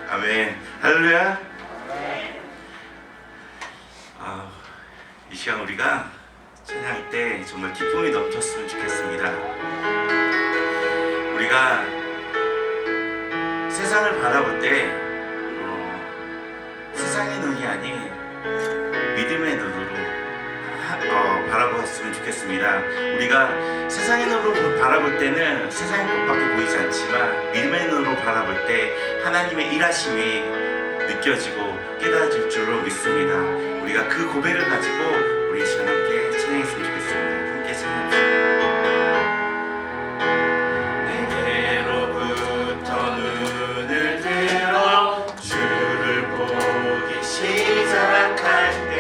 아멘. 할렐루야. 이 시간 우리가 찬양할 때 정말 기쁨이 넘쳤으면 좋겠습니다. 우리가 세상을 바라볼 때 세상의 눈이 아닌 믿음의 눈으로 바라보았으면 좋겠습니다. 우리가 세상의 눈으로 바라볼 때는 세상의 것밖에 보이지 않지만 믿음의 눈으로 바라볼 때 하나님의 일하심이 느껴지고 깨달아질 줄로 믿습니다. 우리가 그 고백을 가지고 우리 시간 함께 찬양했으면 좋겠습니다. 함께 찬양합시다. 내게로부터 눈을 들어 주를 보기 시작할 때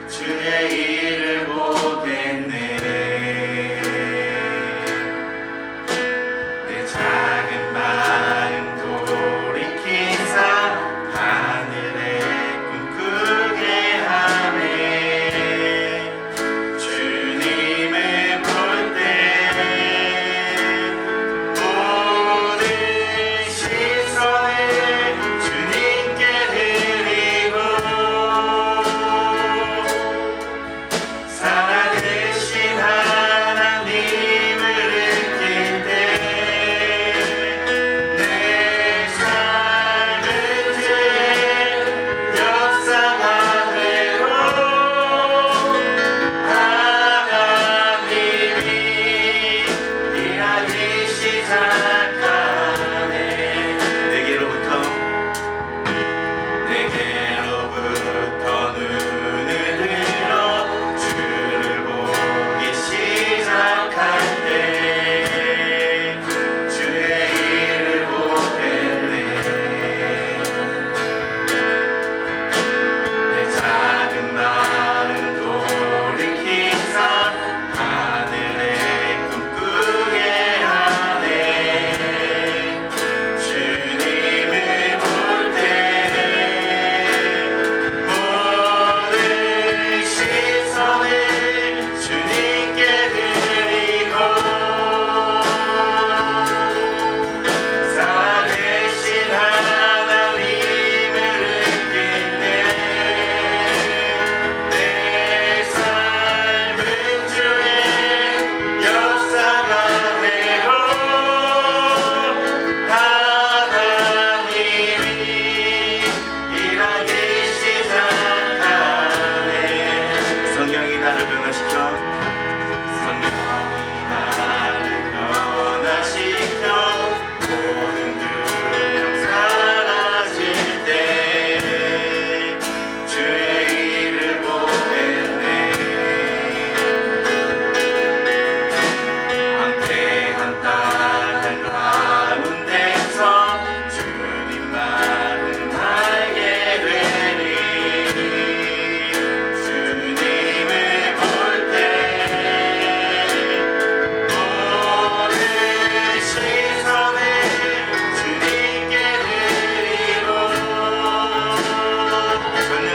주의 일을 보겠네. 내 작은 마음 돌이키사 하늘의 꿈 꾸게 하네.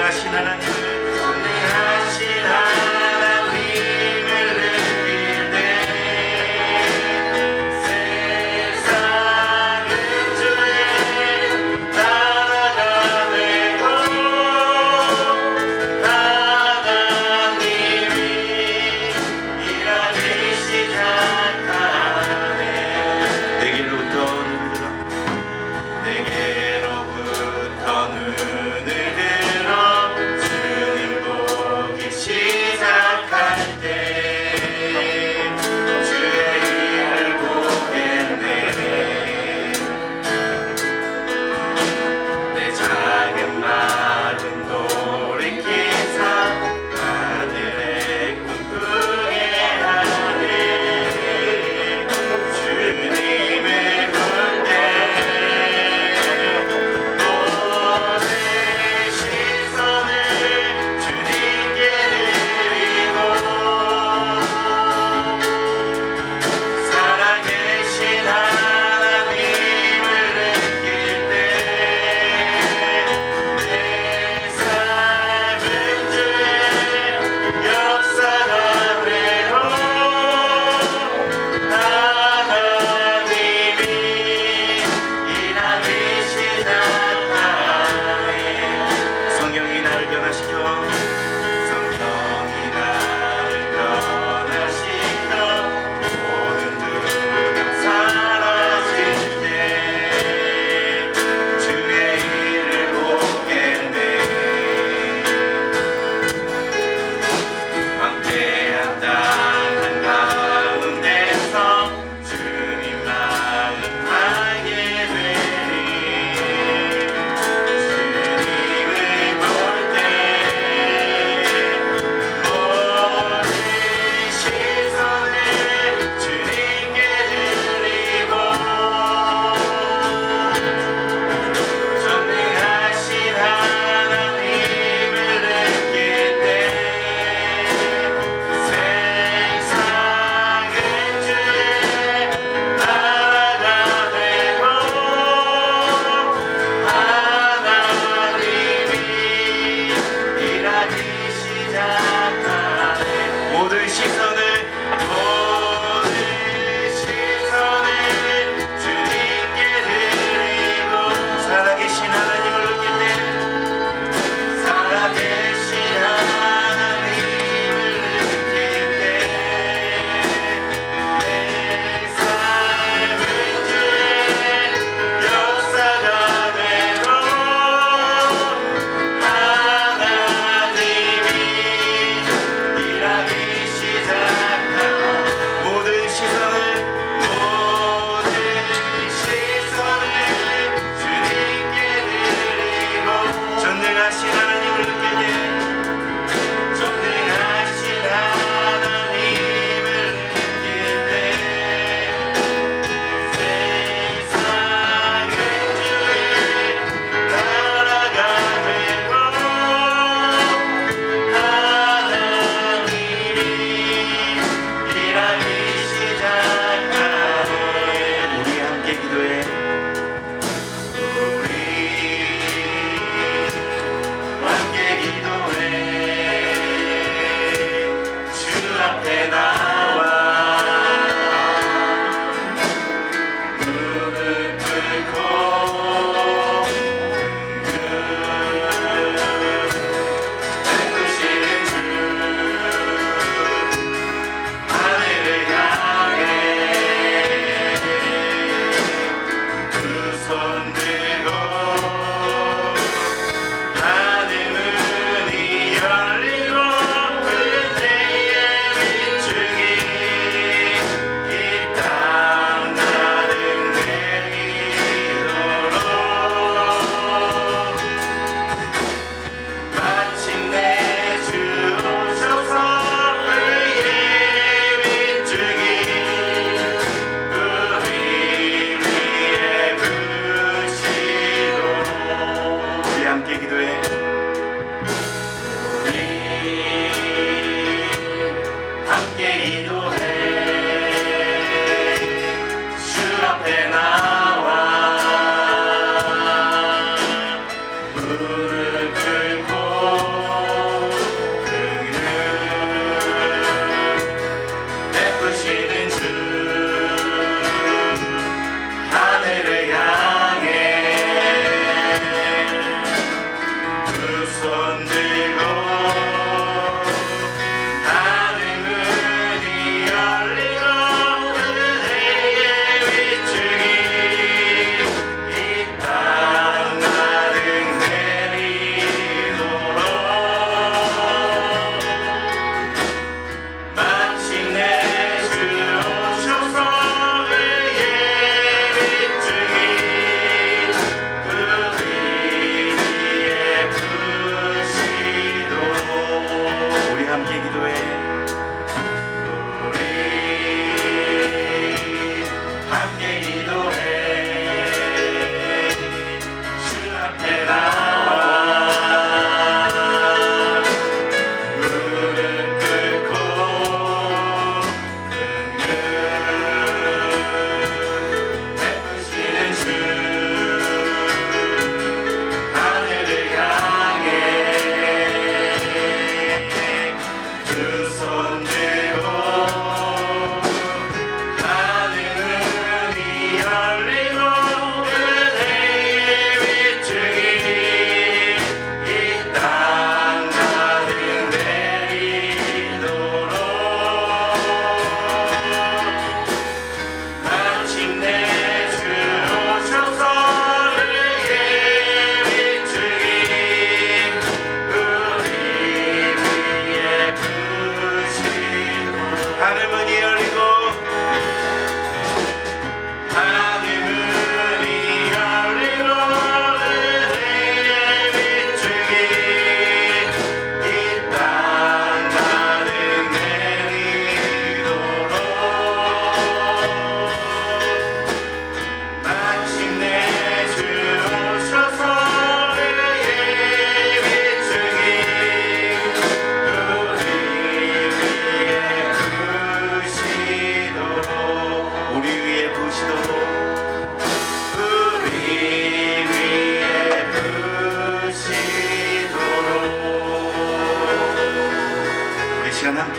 전능하신 하나님을 전능하신 하나님을 느낄 때 세상은 주의 나라가 되고 하나님이 일하기 시작하네. 내게로부터 눈을 들어 주님 보기 시작할 때 주의 일을 보겠네. 내 작은 마음 돌이킨 삶 하늘의 꿈꾸게 하네. 주님을 볼 때 모든 시선을 주님께 드리고 살아계신 하나님을 느낄 때 내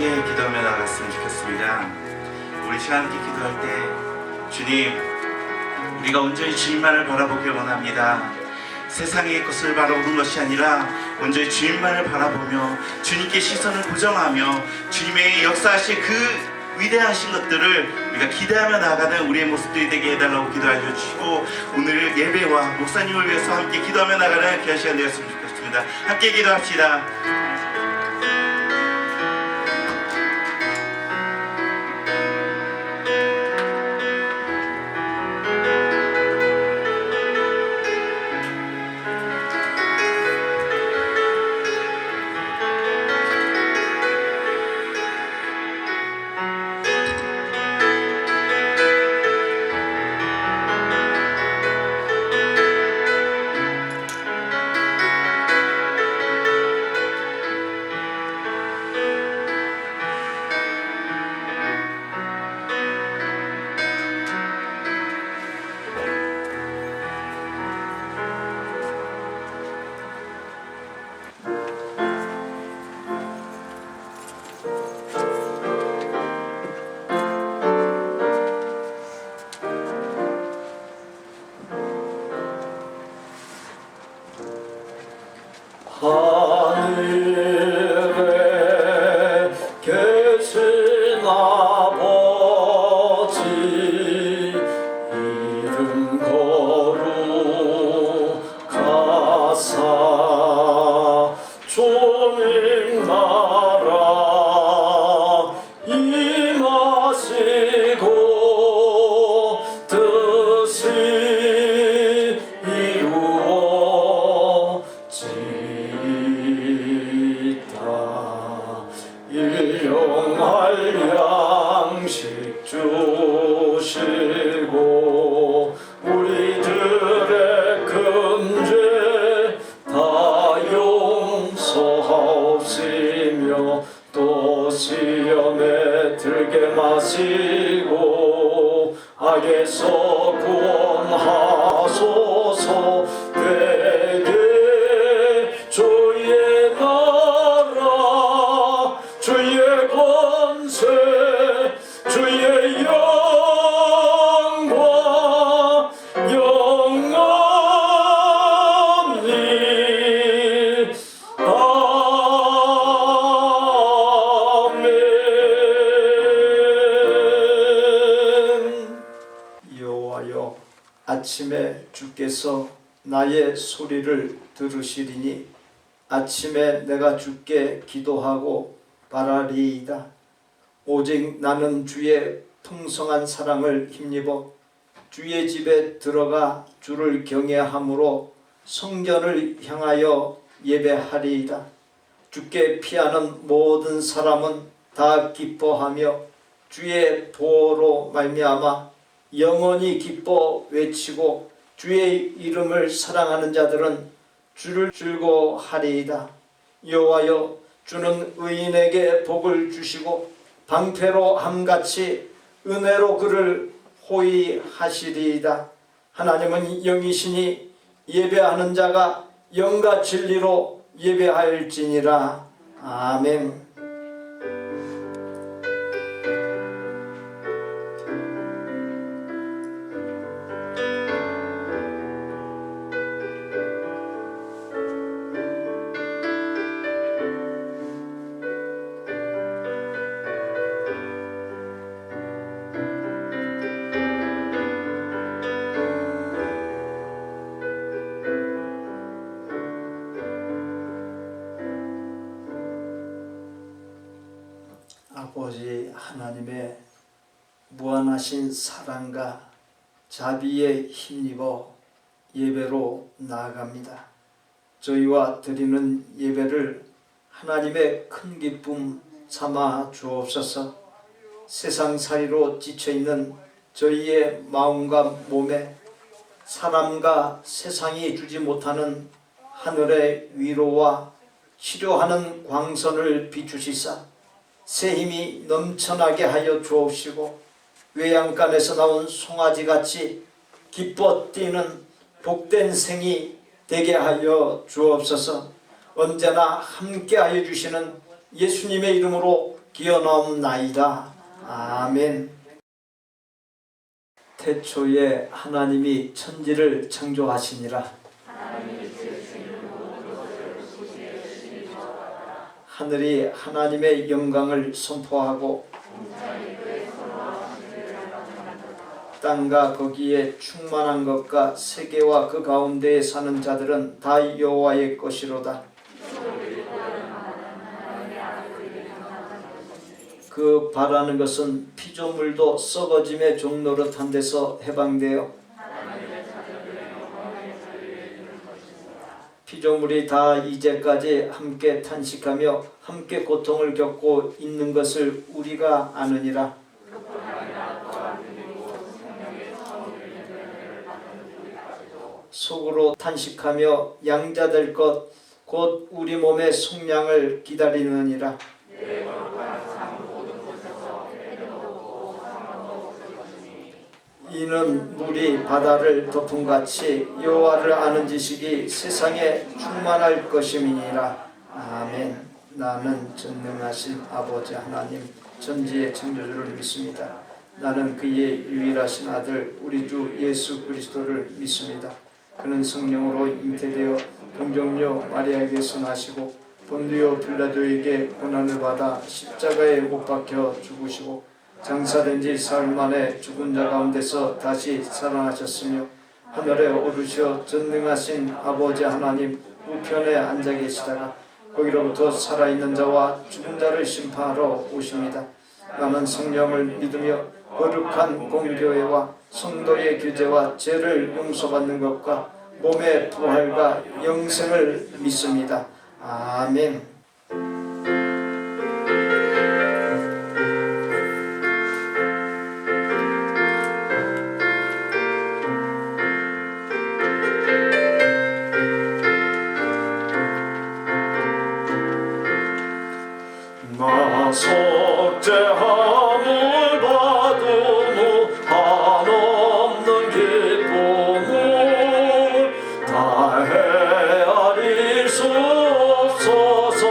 함께 기도하며 나갔으면 좋겠습니다. 우리 시간 함께 기도할 때 주님, 우리가 온전히 주님만을 바라보길 원합니다. 세상의 것을 바라보는 것이 아니라 온전히 주님만을 바라보며 주님께 시선을 고정하며 주님의 역사하실 그 위대하신 것들을 우리가 기대하며 나아가는 우리의 모습들이 되게 해달라고 기도하여 주시고, 오늘 예배와 목사님을 위해서 함께 기도하며 나가는 귀한 시간 되었으면 좋겠습니다. 함께 기도합시다. 하늘에 계신 아버지, 이름 거룩하사 주님 나라 임하시고 뜻이 일용할 양식 주시고 우리들의 금죄 다 용서하옵시며 또 시험에 들게 마시고 악에서 구원하소서. 되게 주의 나라 주의 권세 주의 영광 영원히 아멘. 여호와여, 아침에 주께서 나의 소리를 들으시리니 아침에 내가 주께 기도하고 바라리이다. 오직 나는 주의 풍성한 사랑을 힘입어 주의 집에 들어가 주를 경외함으로 성전을 향하여 예배하리이다. 주께 피하는 모든 사람은 다 기뻐하며 주의 보호로 말미암아 영원히 기뻐 외치고 주의 이름을 사랑하는 자들은 주를 즐거워하리이다. 여호와여, 주는 의인에게 복을 주시고 방패로 함같이 은혜로 그를 호위하시리이다. 하나님은 영이시니 예배하는 자가 영과 진리로 예배하일지니라. 아멘. 아버지 하나님의 무한하신 사랑과 자비에 힘입어 예배로 나아갑니다. 저희와 드리는 예배를 하나님의 큰 기쁨 삼아 주옵소서. 세상살이로 지쳐있는 저희의 마음과 몸에 사람과 세상이 주지 못하는 하늘의 위로와 치료하는 광선을 비추시사 새 힘이 넘쳐나게 하여 주옵시고 외양간에서 나온 송아지같이 기뻐 뛰는 복된 생이 되게 하여 주옵소서. 언제나 함께 하여 주시는 예수님의 이름으로 기어나옵나이다. 아멘. 태초에 하나님이 천지를 창조하시니라. 하늘이 하나님의 영광을 선포하고 땅과 거기에 충만한 것과 세계와 그 가운데에 사는 자들은 다 여호와의 것이로다. 그 바라는 것은 피조물도 썩어짐의 종노릇한 데서 해방되어 피조물이 다 이제까지 함께 탄식하며 함께 고통을 겪고 있는 것을 우리가 아느니라. 속으로 탄식하며 양자될 것 곧 우리 몸의 속량을 기다리느니라. 이는 물이 바다를 덮음같이 여호와를 아는 지식이 세상에 충만할 것임이니라. 아멘. 나는 전능하신 아버지 하나님 전지의 창조주를 믿습니다. 나는 그의 유일하신 아들 우리 주 예수 그리스도를 믿습니다. 그는 성령으로 잉태되어 동정녀 마리아에게서 나시고 본디오 빌라도에게 고난을 받아 십자가에 못 박혀 죽으시고 장사된 지 사흘 만에 죽은 자 가운데서 다시 살아나셨으며 하늘에 오르셔 전능하신 아버지 하나님 우편에 앉아 계시다가 거기로부터 살아있는 자와 죽은 자를 심판하러 오십니다. 나는 성령을 믿으며 거룩한 공교회와 성도의 규제와 죄를 용서받는 것과 몸의 부활과 영생을 믿습니다. 아멘. 나 속죄함을 받으무 한없는 기쁨을 다 헤아릴 수 없어서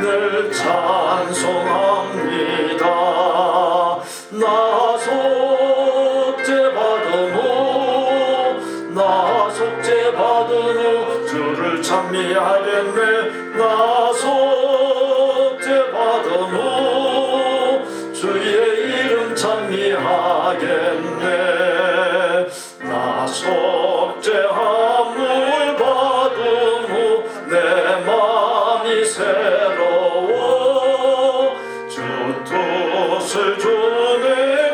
늘 찬송합니다. 나 속죄받으무 주를 찬미하겠네. 나 속죄받으무 주의 이름 찬미하겠네. 나 속죄함을 받으무 내 맘이 새로워 주 뜻을 준행하면서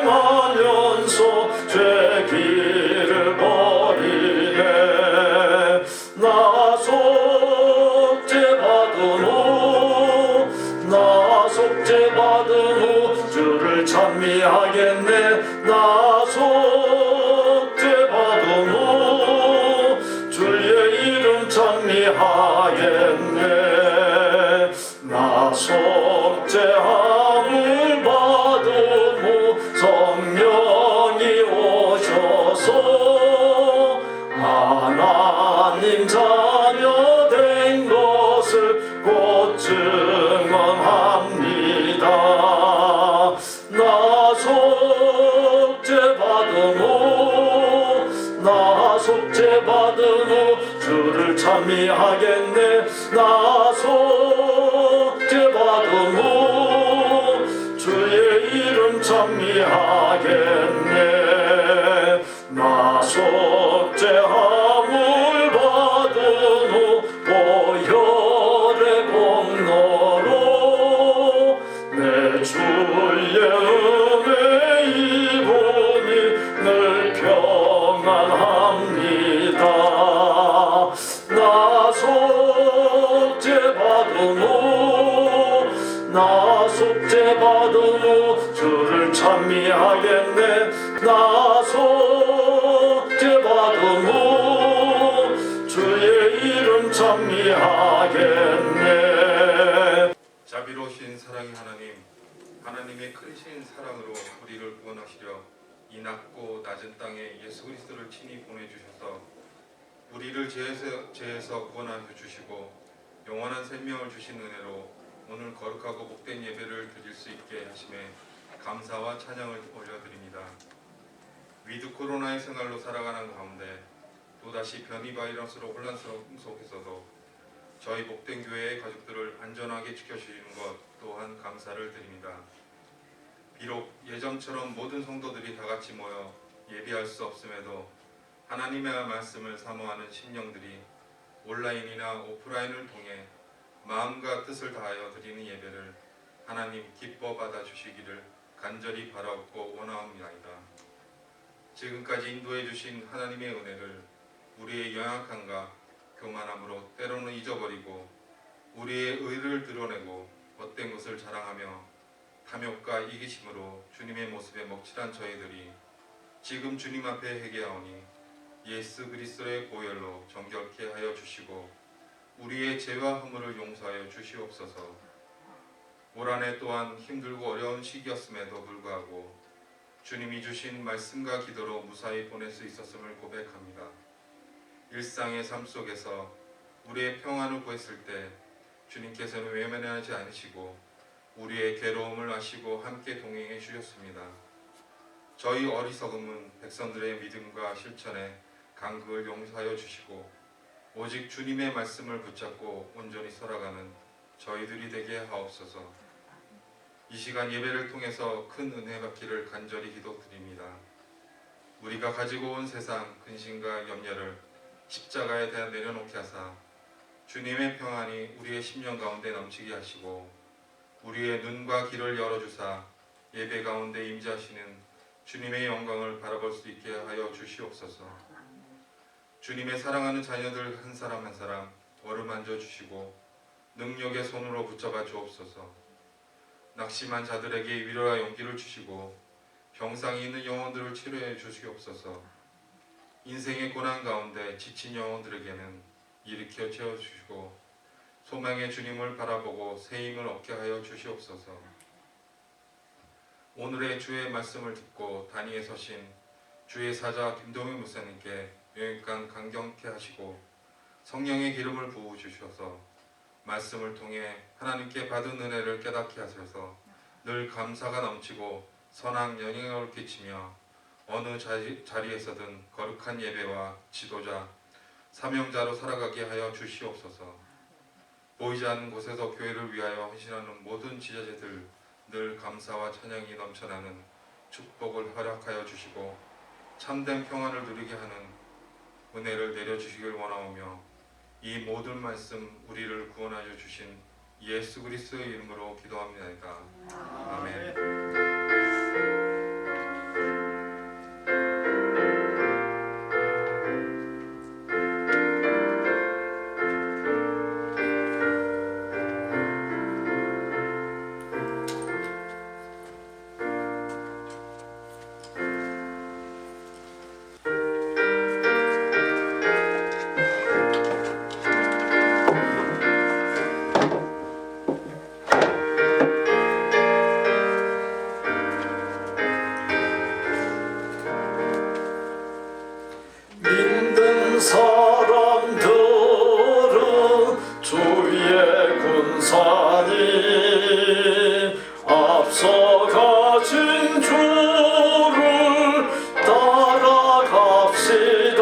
죄 길을 버리네. 나 속죄받으무 주를 찬미하겠네. 나 속죄받으무 주의 이름 찬미하겠네. 나 속죄함을 받으무 성령이 오셔서 하나님 자녀 된 것을 곧 증언합니다. 나 속죄받으무 주를 찬미하겠네. 나 속죄받으무 주의 이름 찬미하겠네. 나 속죄함을 받으무 보혈의 공로로 내 주의 은혜 입으니 늘 평안합니다. 나 속죄받으무 주를 찬미하겠네. 나 속죄받으무 주의 이름 찬미하겠네. 자비로우신 사랑의 하나님, 하나님의 크신 사랑으로 우리를 구원하시려 이 낮고 낮은 땅에 예수 그리스도를 친히 보내주셔서 우리를 죄에서 구원하여 주시고 영원한 생명을 주신 은혜로 오늘 거룩하고 복된 예배를 드릴 수 있게 하심에 감사와 찬양을 올려드립니다. 위드 코로나의 생활로 살아가는 가운데 또다시 변이 바이러스로 혼란스러움 속에서도 저희 복된 교회의 가족들을 안전하게 지켜주시는 것 또한 감사를 드립니다. 비록 예전처럼 모든 성도들이 다 같이 모여 예배할 수 없음에도 하나님의 말씀을 사모하는 심령들이 온라인이나 오프라인을 통해 마음과 뜻을 다하여 드리는 예배를 하나님 기뻐 받아주시기를 간절히 바라옵고 원하옵나이다. 지금까지 인도해 주신 하나님의 은혜를 우리의 연약함과 교만함으로 때로는 잊어버리고 우리의 의를 드러내고 헛된 것을 자랑하며 탐욕과 이기심으로 주님의 모습에 먹칠한 저희들이 지금 주님 앞에 회개하오니 예수 그리스도의 보혈로 정결케 하여 주시고 우리의 죄와 허물을 용서하여 주시옵소서. 올 한 해 또한 힘들고 어려운 시기였음에도 불구하고 주님이 주신 말씀과 기도로 무사히 보낼 수 있었음을 고백합니다. 일상의 삶 속에서 우리의 평안을 구했을 때 주님께서는 외면하지 않으시고 우리의 괴로움을 아시고 함께 동행해 주셨습니다. 저희 어리석음은 백성들의 믿음과 실천에 간극을 용서하여 주시고 오직 주님의 말씀을 붙잡고 온전히 살아가는 저희들이 되게 하옵소서. 이 시간 예배를 통해서 큰 은혜 받기를 간절히 기도드립니다. 우리가 가지고 온 세상 근심과 염려를 십자가에 대해 내려놓게 하사 주님의 평안이 우리의 심령 가운데 넘치게 하시고 우리의 눈과 귀를 열어주사 예배 가운데 임재하시는 주님의 영광을 바라볼 수 있게 하여 주시옵소서. 주님의 사랑하는 자녀들 한 사람 한 사람 어루만져 주시고 능력의 손으로 붙잡아 주옵소서. 낙심한 자들에게 위로와 용기를 주시고 병상이 있는 영혼들을 치료해 주시옵소서. 인생의 고난 가운데 지친 영혼들에게는 일으켜 채워주시고 소망의 주님을 바라보고 새 힘을 얻게 하여 주시옵소서. 오늘의 주의 말씀을 듣고 단위에 서신 주의 사자 김동현 목사님께 영육간 강경케 하시고 성령의 기름을 부어 주셔서 말씀을 통해 하나님께 받은 은혜를 깨닫게 하셔서 늘 감사가 넘치고 선한 영향을 끼치며 어느 자리에서든 거룩한 예배와 지도자, 사명자로 살아가게 하여 주시옵소서. 보이지 않는 곳에서 교회를 위하여 헌신하는 모든 지자체들 늘 감사와 찬양이 넘쳐나는 축복을 허락하여 주시고 참된 평안을 누리게 하는 은혜를 내려주시길 원하오며 이 모든 말씀 우리를 구원하여 주신 예수 그리스도의 이름으로 기도합니다. 아멘. 믿는 사람들은 주의 군사님 앞서 가신 주를 따라갑시다.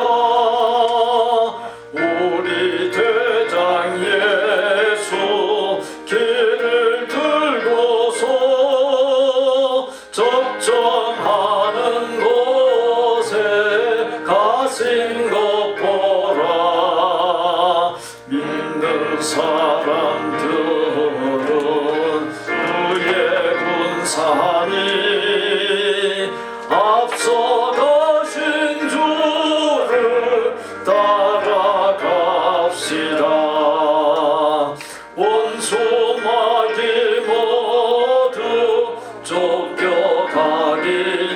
우리 대장 예수 길을 들고서 적정하는 곳에 가신 것 보라. 믿는 사람들은 주의 군사님 앞서 가신 주를 따라갑시다. 원수마귀 모두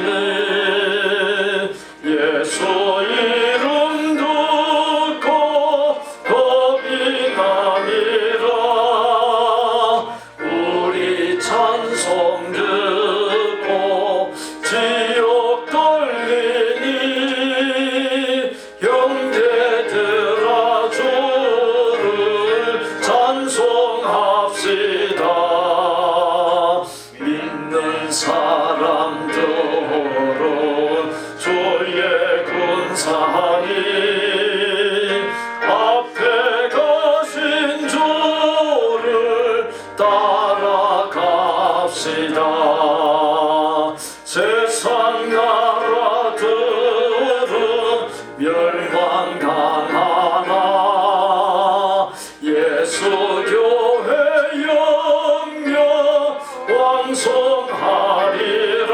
쫓겨가기를 예수 이름 듣고 겁이 나니라. 우리 찬송 듣고 지어 따라갑시다. 세상 나라들은 멸망당하나 예수 교회 영영 왕성하리라.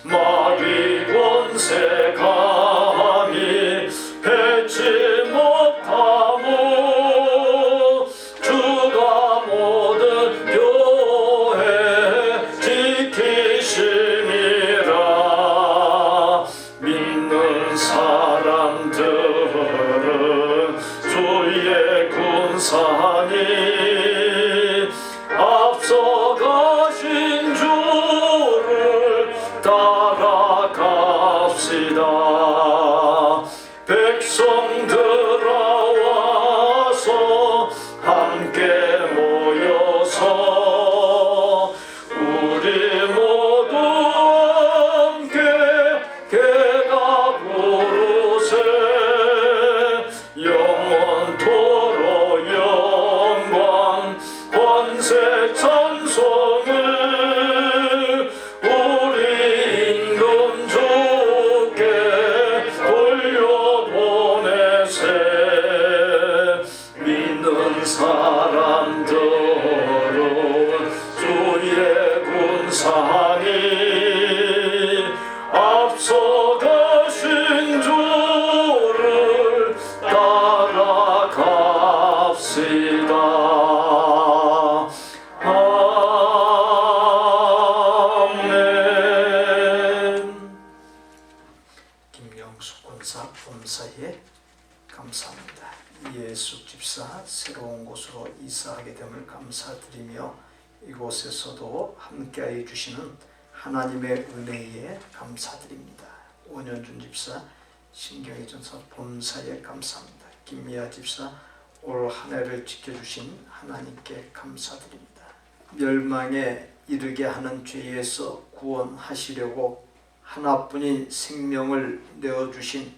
마귀 권세 감히 뱉지 못하고 주가 모든 교회 지키심이라. 믿는 사람들은 주의 군사니 앞서가신 주를 따라갑시다. 백성들아 와서 함께 모여서 우리 모두 함께 개가 부르세. 영원토록 영광 권세 찬송을 우리 임금 주께 돌려보내세. 믿는 사람들은 주의 군사니 앞서가신 주를 따라갑시다. 아멘. 김영숙 권사 범사에 감사합니다. 예숙 집사 새로운 곳으로 이사하게 됨을 감사드리며 이곳에서도 함께해 주시는 하나님의 은혜에 감사드립니다. 오년준 집사 신경의 전사 범사에 감사합니다. 김미아 집사 올 한 해를 지켜주신 하나님께 감사드립니다. 멸망에 이르게 하는 죄에서 구원하시려고 하나뿐인 생명을 내어주신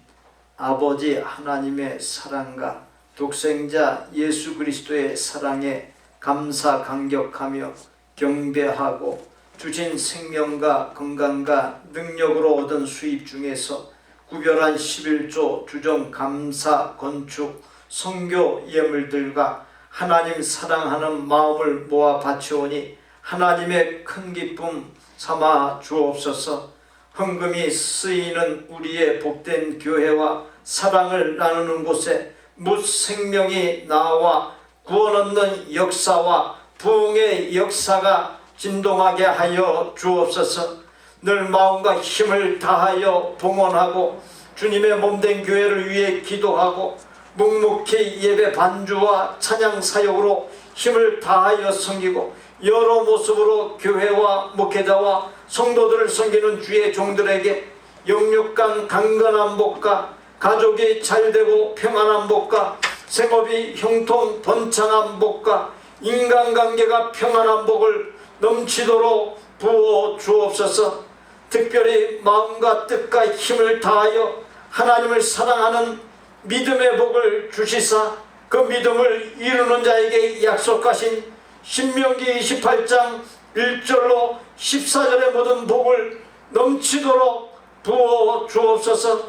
아버지 하나님의 사랑과 독생자 예수 그리스도의 사랑에 감사 감격하며 경배하고 주신 생명과 건강과 능력으로 얻은 수입 중에서 구별한 11조 주정 감사 건축 선교 예물들과 하나님 사랑하는 마음을 모아 바치오니 하나님의 큰 기쁨 삼아 주옵소서. 헌금이 쓰이는 우리의 복된 교회와 사랑을 나누는 곳에 무생명이 나와 구원 얻는 역사와 부흥의 역사가 진동하게 하여 주옵소서. 늘 마음과 힘을 다하여 봉헌하고 주님의 몸된 교회를 위해 기도하고 묵묵히 예배 반주와 찬양 사역으로 힘을 다하여 섬기고 여러 모습으로 교회와 목회자와 성도들을 섬기는 주의 종들에게 영육간 강건한 복과 가족이 잘되고 평안한 복과 생업이 형통 번창한 복과 인간관계가 평안한 복을 넘치도록 부어 주옵소서. 특별히 마음과 뜻과 힘을 다하여 하나님을 사랑하는 믿음의 복을 주시사 그 믿음을 이루는 자에게 약속하신 신명기 28장 1절로 14절의 모든 복을 넘치도록 부어 주옵소서.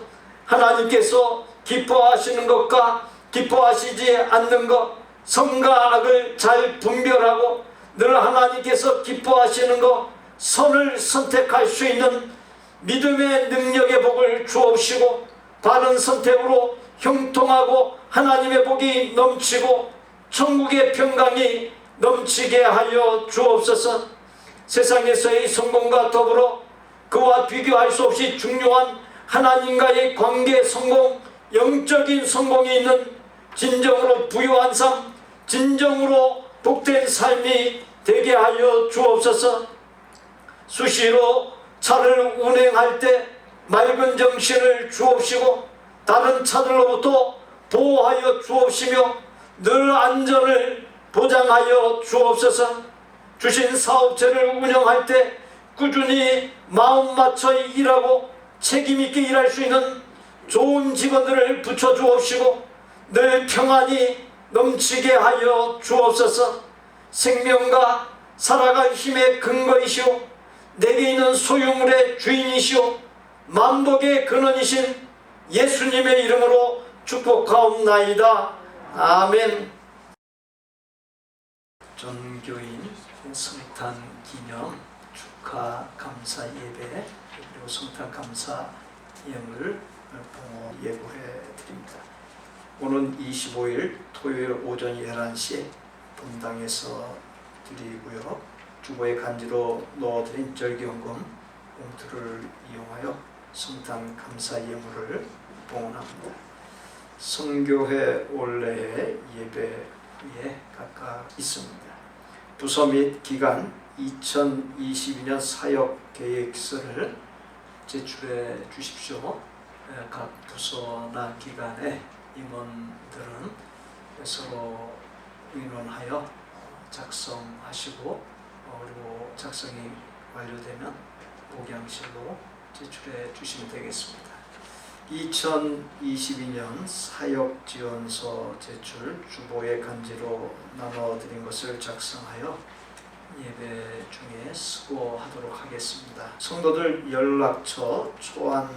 하나님께서 기뻐하시는 것과 기뻐하시지 않는 것, 선과 악을 잘 분별하고 늘 하나님께서 기뻐하시는 것, 선을 선택할 수 있는 믿음의 능력의 복을 주옵시고 바른 선택으로 형통하고 하나님의 복이 넘치고 천국의 평강이 넘치게 하여 주옵소서. 세상에서의 성공과 더불어 그와 비교할 수 없이 중요한 하나님과의 관계 성공, 영적인 성공이 있는 진정으로 부유한 삶, 진정으로 복된 삶이 되게 하여 주옵소서. 수시로 차를 운행할 때 맑은 정신을 주옵시고 다른 차들로부터 보호하여 주옵시며 늘 안전을 보장하여 주옵소서. 주신 사업체를 운영할 때 꾸준히 마음 맞춰 일하고 책임있게 일할 수 있는 좋은 직원들을 붙여 주옵시고 늘 평안이 넘치게 하여 주옵소서. 생명과 살아갈 힘의 근거이시오 내게 있는 소유물의 주인이시오 만복의 근원이신 예수님의 이름으로 축복하옵나이다. 아멘. 전교인 성탄 기념 축하 감사 예배 그리고 성탄 감사 예물 예고해 드립니다. 오는 25일 토요일 오전 11시에 본당에서 드리고요. 주보에 간지로 넣어드린 절기헌금 봉투를 이용하여 성탄 감사 예물을 봉헌합니다. 성교회 원래의 예배에 각각 있습니다. 부서 및 기간 2022년 사역 계획서를 제출해 주십시오. 각 부서나 기관의 임원들은 서로 의논하여 작성하시고 그리고 작성이 완료되면 복양실로 제출해 주시면 되겠습니다. 2022년 사역지원서 제출 주보에 간지로 나눠드린 것을 작성하여 예배 중에 수고하도록 하겠습니다. 성도들 연락처, 초안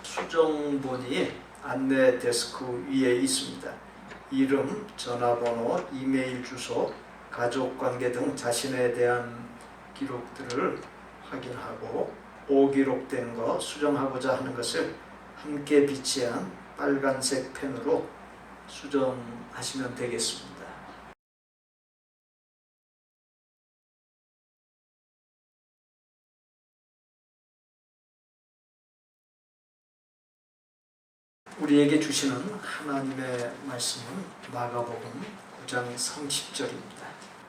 수정본이 안내 데스크 위에 있습니다. 이름, 전화번호, 이메일 주소, 가족관계 등 자신에 대한 기록들을 확인하고 오기록된 거 수정하고자 하는 것을 함께 비치한 빨간색 펜으로 수정하시면 되겠습니다. 우리에게 주시는 하나님의 말씀은 마가복음 9장 30절입니다.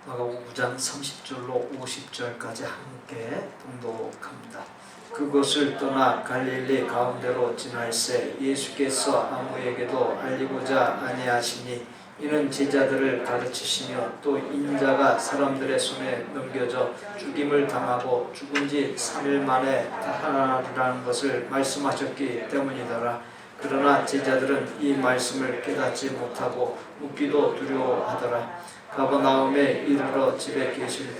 마가복음 9장 30절로 50절까지 함께 봉독합니다. 그곳을 떠나 갈릴리 가운데로 지날새 예수께서 아무에게도 알리고자 아니하시니 이는 제자들을 가르치시며 또 인자가 사람들의 손에 넘겨져 죽임을 당하고 죽은 지 3일 만에 다하리라는 것을 말씀하셨기 때문이더라. 그러나 제자들은 이 말씀을 깨닫지 못하고 묻기도 두려워하더라. 가버나움에 이르러 집에 계실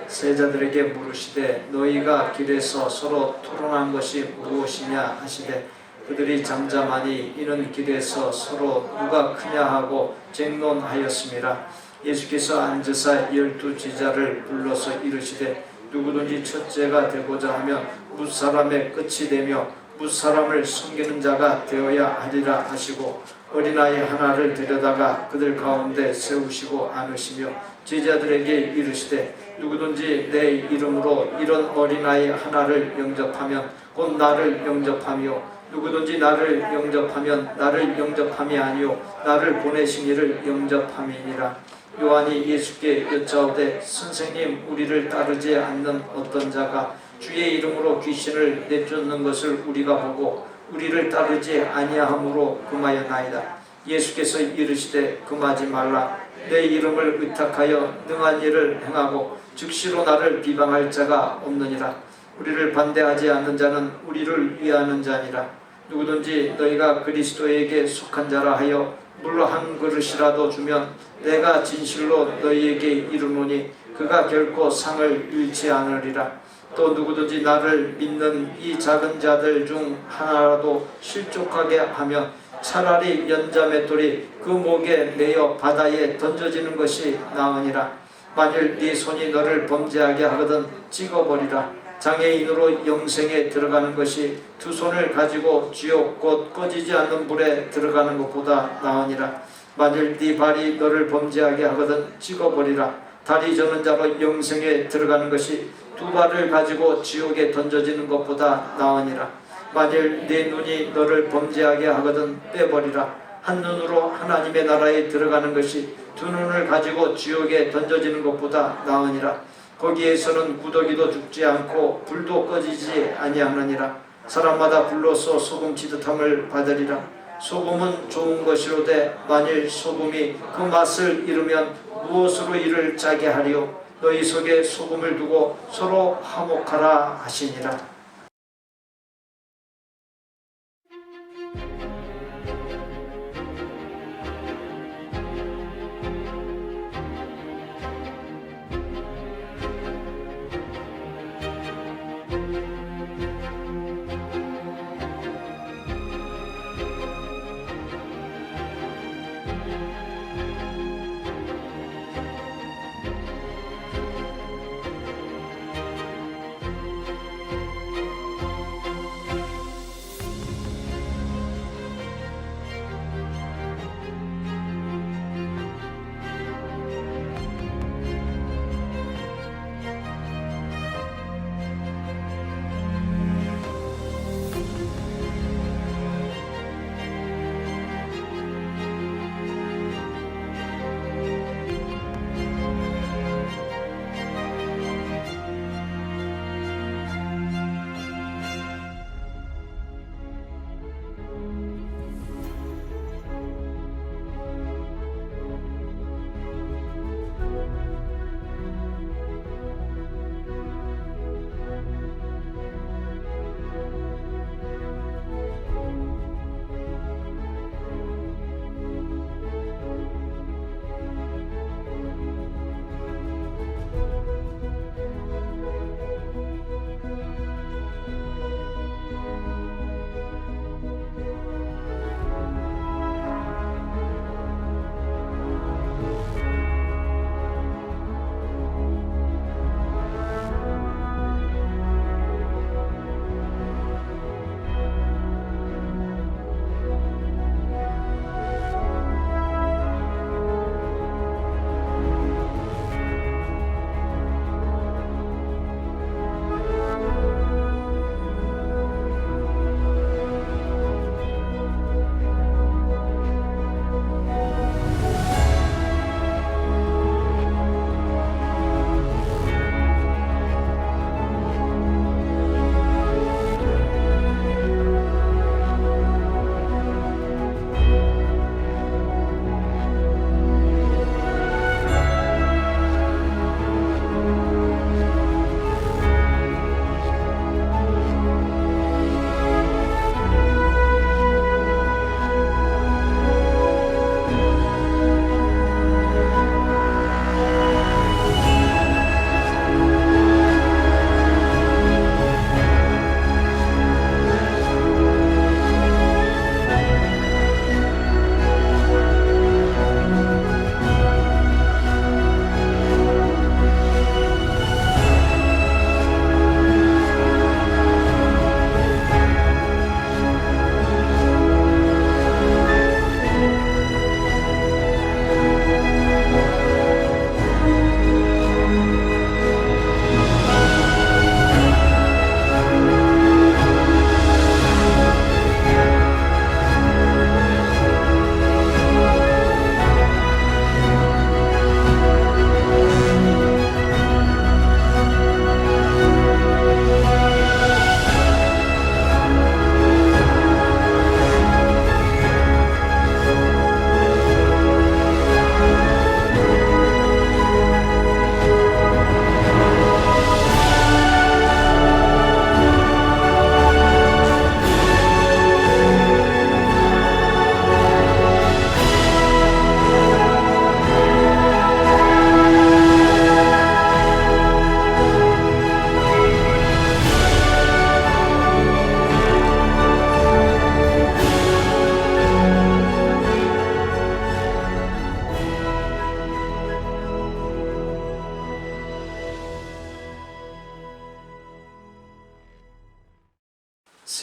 세자들에게 물으시되 너희가 길에서 서로 토론한 것이 무엇이냐 하시되 그들이 잠잠하니 이는 길에서 서로 누가 크냐 하고 쟁론하였음이라. 예수께서 앉으사 12 제자를 불러서 이르시되 누구든지 첫째가 되고자 하면 뭇사람의 끝이 되며 뭇사람을 섬기는 자가 되어야 하리라 하시고 어린아이 하나를 데려다가 그들 가운데 세우시고 안으시며 제자들에게 이르시되 누구든지 내 이름으로 이런 어린아이 하나를 영접하면 곧 나를 영접하며 누구든지 나를 영접하면 나를 영접함이 아니요 나를 보내신 이를 영접함이니라. 요한이 예수께 여짜오되 선생님 우리를 따르지 않는 어떤 자가 주의 이름으로 귀신을 내쫓는 것을 우리가 보고 우리를 따르지 아니하므로 금하였나이다. 예수께서 이르시되 금하지 말라. 내 이름을 의탁하여 능한 일을 행하고 즉시로 나를 비방할 자가 없느니라. 우리를 반대하지 않는 자는 우리를 위하는 자니라. 누구든지 너희가 그리스도에게 속한 자라 하여 물 한 그릇이라도 주면 내가 진실로 너희에게 이르노니 그가 결코 상을 잃지 않으리라. 또 누구든지 나를 믿는 이 작은 자들 중 하나라도 실족하게 하면 차라리 연자맷돌이 그 목에 매여 바다에 던져지는 것이 나으니라. 만일 네 손이 너를 범죄하게 하거든 찍어버리라. 장애인으로 영생에 들어가는 것이 두 손을 가지고 지옥 곧 꺼지지 않는 불에 들어가는 것보다 나으니라. 만일 네 발이 너를 범죄하게 하거든 찍어버리라. 다리 저는 자로 영생에 들어가는 것이 두 발을 가지고 지옥에 던져지는 것보다 나으니라. 만일 네 눈이 너를 범죄하게 하거든 빼버리라. 한 눈으로 하나님의 나라에 들어가는 것이 두 눈을 가지고 지옥에 던져지는 것보다 나으니라. 거기에서는 구더기도 죽지 않고 불도 꺼지지 아니하느니라. 사람마다 불로써 소금 지듯함을 받으리라. 소금은 좋은 것이로되 만일 소금이 그 맛을 잃으면 무엇으로 이를 짜게 하리요. 너희 속에 소금을 두고 서로 화목하라 하시니라.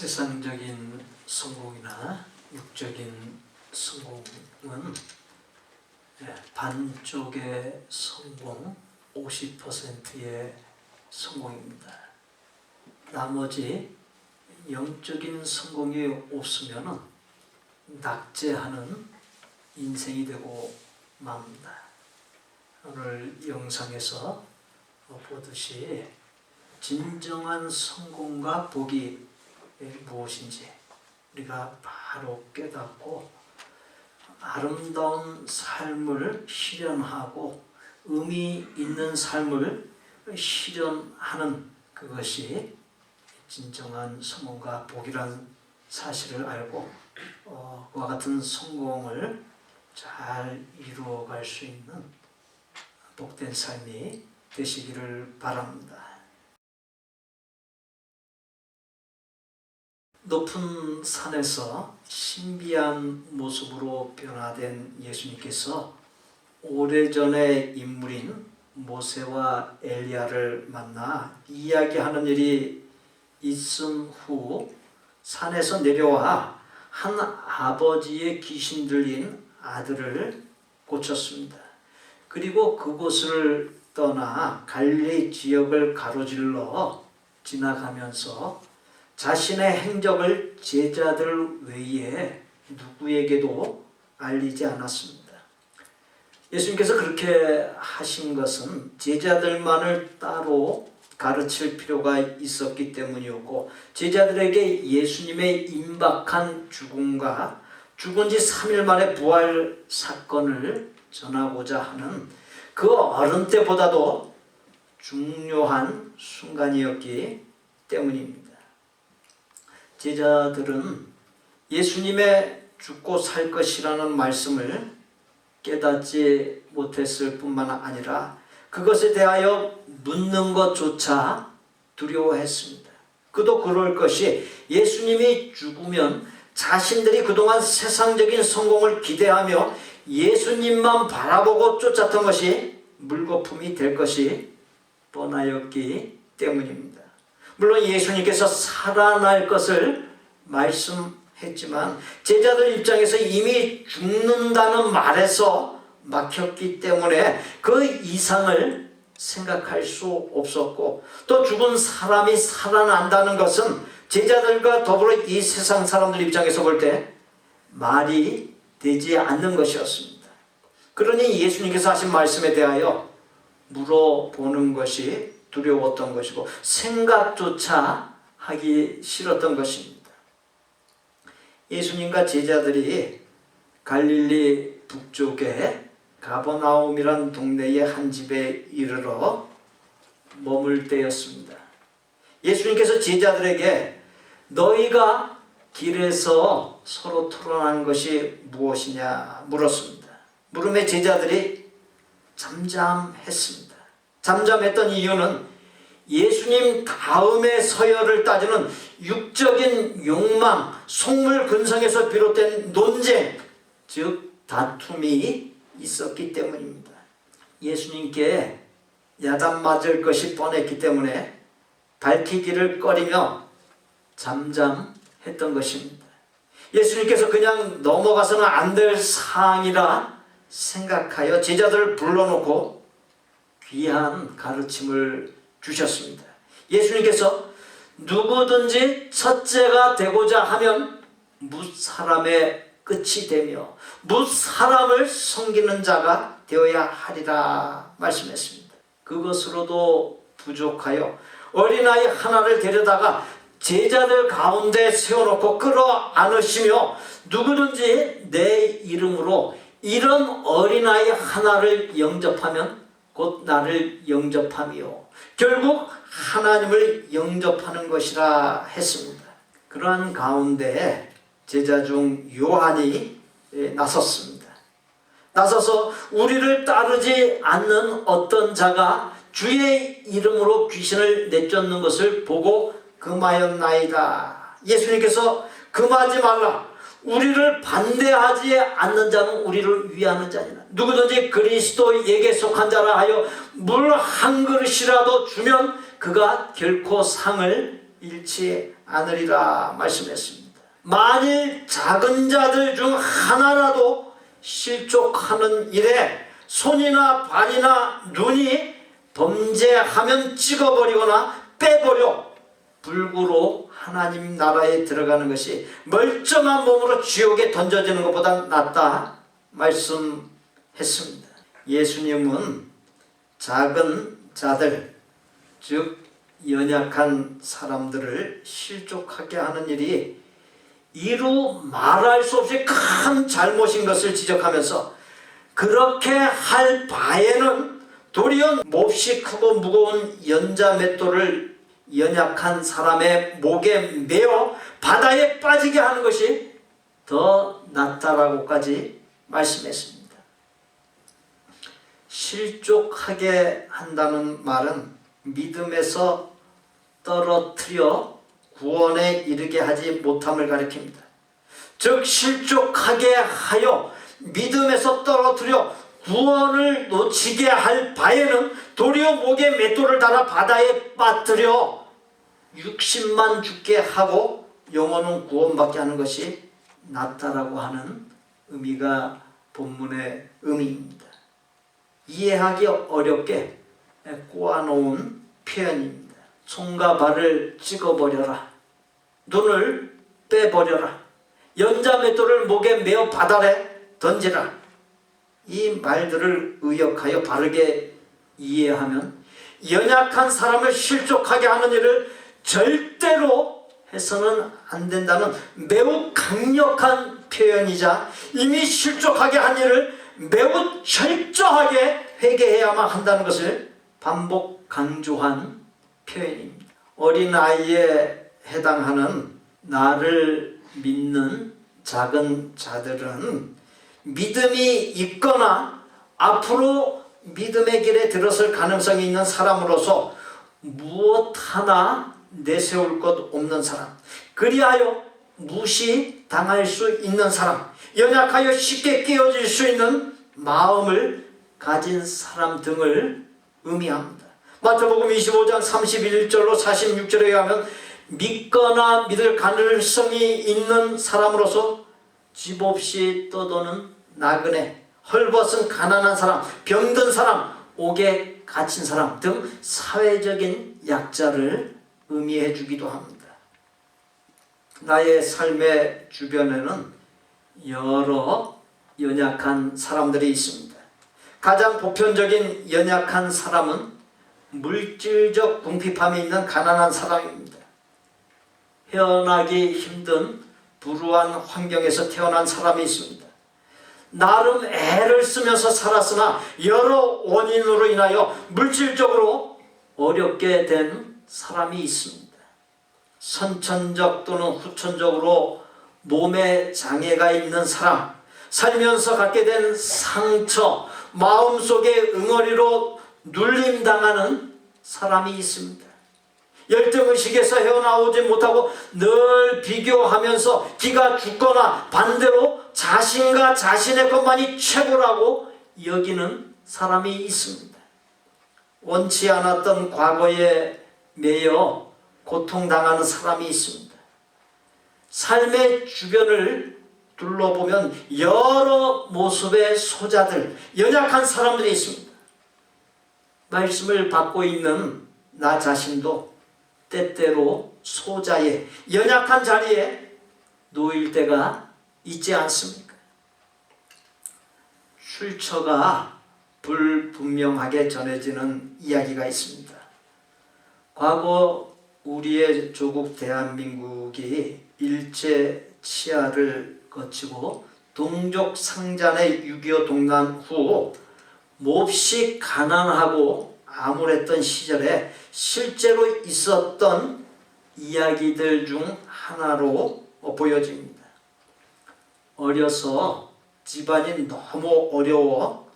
세상적인 성공이나 육적인 성공은 반쪽의 성공, 50%의 성공입니다. 나머지 영적인 성공이 없으면 낙제하는 인생이 되고 맙니다. 오늘 영상에서 보듯이 진정한 성공과 복이 무엇인지 우리가 바로 깨닫고 아름다운 삶을 실현하고 의미 있는 삶을 실현하는 그것이 진정한 성공과 복이란 사실을 알고 그와 같은 성공을 잘 이루어갈 수 있는 복된 삶이 되시기를 바랍니다. 높은 산에서 신비한 모습으로 변화된 예수님께서 오래전의 인물인 모세와 엘리야를 만나 이야기하는 일이 있은 후 산에서 내려와 한 아버지의 귀신 들린 아들을 고쳤습니다. 그리고 그곳을 떠나 갈릴리 지역을 가로질러 지나가면서 자신의 행적을 제자들 외에 누구에게도 알리지 않았습니다. 예수님께서 그렇게 하신 것은 제자들만을 따로 가르칠 필요가 있었기 때문이었고, 제자들에게 예수님의 임박한 죽음과 죽은 지 3일 만에 부활 사건을 전하고자 하는 그 어른 때보다도 중요한 순간이었기 때문입니다. 제자들은 예수님의 죽고 살 것이라는 말씀을 깨닫지 못했을 뿐만 아니라 그것에 대하여 묻는 것조차 두려워했습니다. 그도 그럴 것이 예수님이 죽으면 자신들이 그동안 세상적인 성공을 기대하며 예수님만 바라보고 쫓았던 것이 물거품이 될 것이 뻔하였기 때문입니다. 물론 예수님께서 살아날 것을 말씀했지만 제자들 입장에서 이미 죽는다는 말에서 막혔기 때문에 그 이상을 생각할 수 없었고, 또 죽은 사람이 살아난다는 것은 제자들과 더불어 이 세상 사람들 입장에서 볼 때 말이 되지 않는 것이었습니다. 그러니 예수님께서 하신 말씀에 대하여 물어보는 것이 두려웠던 것이고 생각조차 하기 싫었던 것입니다. 예수님과 제자들이 갈릴리 북쪽에 가버나움이란 동네의 한 집에 이르러 머물 때였습니다. 예수님께서 제자들에게 너희가 길에서 서로 토론하는 것이 무엇이냐 물었습니다. 물음에 제자들이 잠잠했습니다. 잠잠했던 이유는 예수님 다음의 서열을 따지는 육적인 욕망, 속물 근성에서 비롯된 논쟁, 즉 다툼이 있었기 때문입니다. 예수님께 야단 맞을 것이 뻔했기 때문에 밝히기를 꺼리며 잠잠했던 것입니다. 예수님께서 그냥 넘어가서는 안 될 사항이라 생각하여 제자들을 불러놓고 귀한 가르침을 주셨습니다. 예수님께서 누구든지 첫째가 되고자 하면 뭇사람의 끝이 되며 뭇사람을 섬기는 자가 되어야 하리라 말씀했습니다. 그것으로도 부족하여 어린아이 하나를 데려다가 제자들 가운데 세워놓고 끌어안으시며 누구든지 내 이름으로 이런 어린아이 하나를 영접하면 곧 나를 영접함이요 결국 하나님을 영접하는 것이라 했습니다. 그러한 가운데 제자 중 요한이 나섰습니다. 나서서 우리를 따르지 않는 어떤 자가 주의 이름으로 귀신을 내쫓는 것을 보고 금하였나이다. 예수님께서 금하지 말라. 우리를 반대하지 않는 자는 우리를 위하는 자니라. 누구든지 그리스도에게 속한 자라 하여 물 한 그릇이라도 주면 그가 결코 상을 잃지 않으리라 말씀했습니다. 만일 작은 자들 중 하나라도 실족하는 일에 손이나 발이나 눈이 범죄하면 찍어버리거나 빼버려 불구로 하나님 나라에 들어가는 것이 멀쩡한 몸으로 지옥에 던져지는 것보다 낫다 말씀했습니다. 예수님은 작은 자들, 즉 연약한 사람들을 실족하게 하는 일이 이루 말할 수 없이 큰 잘못인 것을 지적하면서 그렇게 할 바에는 도리어 몹시 크고 무거운 연자맷돌을 연약한 사람의 목에 매어 바다에 빠지게 하는 것이 더 낫다라고까지 말씀했습니다. 실족하게 한다는 말은 믿음에서 떨어뜨려 구원에 이르게 하지 못함을 가리킵니다. 즉 실족하게 하여 믿음에서 떨어뜨려 구원을 놓치게 할 바에는 도리어 목에 맷돌을 달아 바다에 빠뜨려 육신만 죽게 하고 영혼은 구원받게 하는 것이 낫다라고 하는 의미가 본문의 의미입니다. 이해하기 어렵게 꼬아놓은 표현입니다. 손과 발을 찍어버려라, 눈을 빼버려라, 연자맷돌을 목에 매어 바다에 던지라. 이 말들을 의역하여 바르게 이해하면 연약한 사람을 실족하게 하는 일을 절대로 해서는 안 된다는 매우 강력한 표현이자 이미 실족하게 한 일을 매우 철저하게 회개해야만 한다는 것을 반복 강조한 표현입니다. 어린아이에 해당하는 나를 믿는 작은 자들은 믿음이 있거나 앞으로 믿음의 길에 들어설 가능성이 있는 사람으로서 무엇 하나 내세울 것 없는 사람, 그리하여 무시당할 수 있는 사람, 연약하여 쉽게 깨어질 수 있는 마음을 가진 사람 등을 의미합니다. 마태복음 25장 31절로 46절에 의하면 믿거나 믿을 가능성이 있는 사람으로서 집 없이 떠도는 나그네, 헐벗은 가난한 사람, 병든 사람, 옥에 갇힌 사람 등 사회적인 약자를 의미해 주기도 합니다. 나의 삶의 주변에는 여러 연약한 사람들이 있습니다. 가장 보편적인 연약한 사람은 물질적 궁핍함이 있는 가난한 사람입니다. 헤어나기 힘든 불우한 환경에서 태어난 사람이 있습니다. 나름 애를 쓰면서 살았으나 여러 원인으로 인하여 물질적으로 어렵게 된 사람이 있습니다. 선천적 또는 후천적으로 몸에 장애가 있는 사람, 살면서 갖게 된 상처, 마음속의 응어리로 눌림당하는 사람이 있습니다. 열등의식에서 헤어나오지 못하고 늘 비교하면서 기가 죽거나 반대로 자신과 자신의 것만이 최고라고 여기는 사람이 있습니다. 원치 않았던 과거에 매여 고통당하는 사람이 있습니다. 삶의 주변을 둘러보면 여러 모습의 소자들, 연약한 사람들이 있습니다. 말씀을 받고 있는 나 자신도 때때로 소자의 연약한 자리에 놓일 때가 있지 않습니까? 출처가 불분명하게 전해지는 이야기가 있습니다. 과거 우리의 조국 대한민국이 일제 치하를 거치고 동족 상잔의 6.25 동란 후 몹시 가난하고 암울했던 시절에 실제로 있었던 이야기들 중 하나로 보여집니다. 어려서 집안이 너무 어려워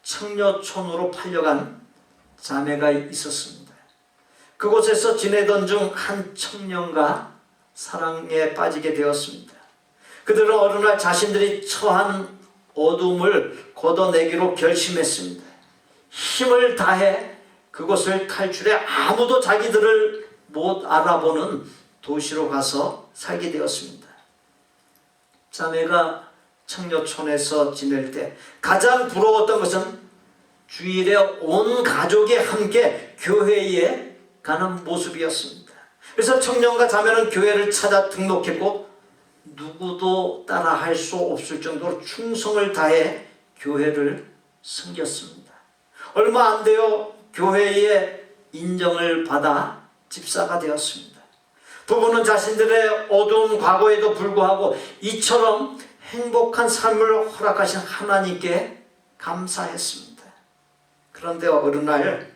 청녀촌으로 팔려간 자매가 있었습니다. 그곳에서 지내던 중 한 청년과 사랑에 빠지게 되었습니다. 그들은 어느 날 자신들이 처한 어둠을 걷어내기로 결심했습니다. 힘을 다해 그것을 탈출해 아무도 자기들을 못 알아보는 도시로 가서 살게 되었습니다. 자매가 청녀촌에서 지낼 때 가장 부러웠던 것은 주일에 온 가족이 함께 교회에 가는 모습이었습니다. 그래서 청년과 자매는 교회를 찾아 등록했고 누구도 따라할 수 없을 정도로 충성을 다해 교회를 섬겼습니다. 얼마 안 되어 교회의 인정을 받아 집사가 되었습니다. 부부는 자신들의 어두운 과거에도 불구하고 이처럼 행복한 삶을 허락하신 하나님께 감사했습니다. 그런데 어느 날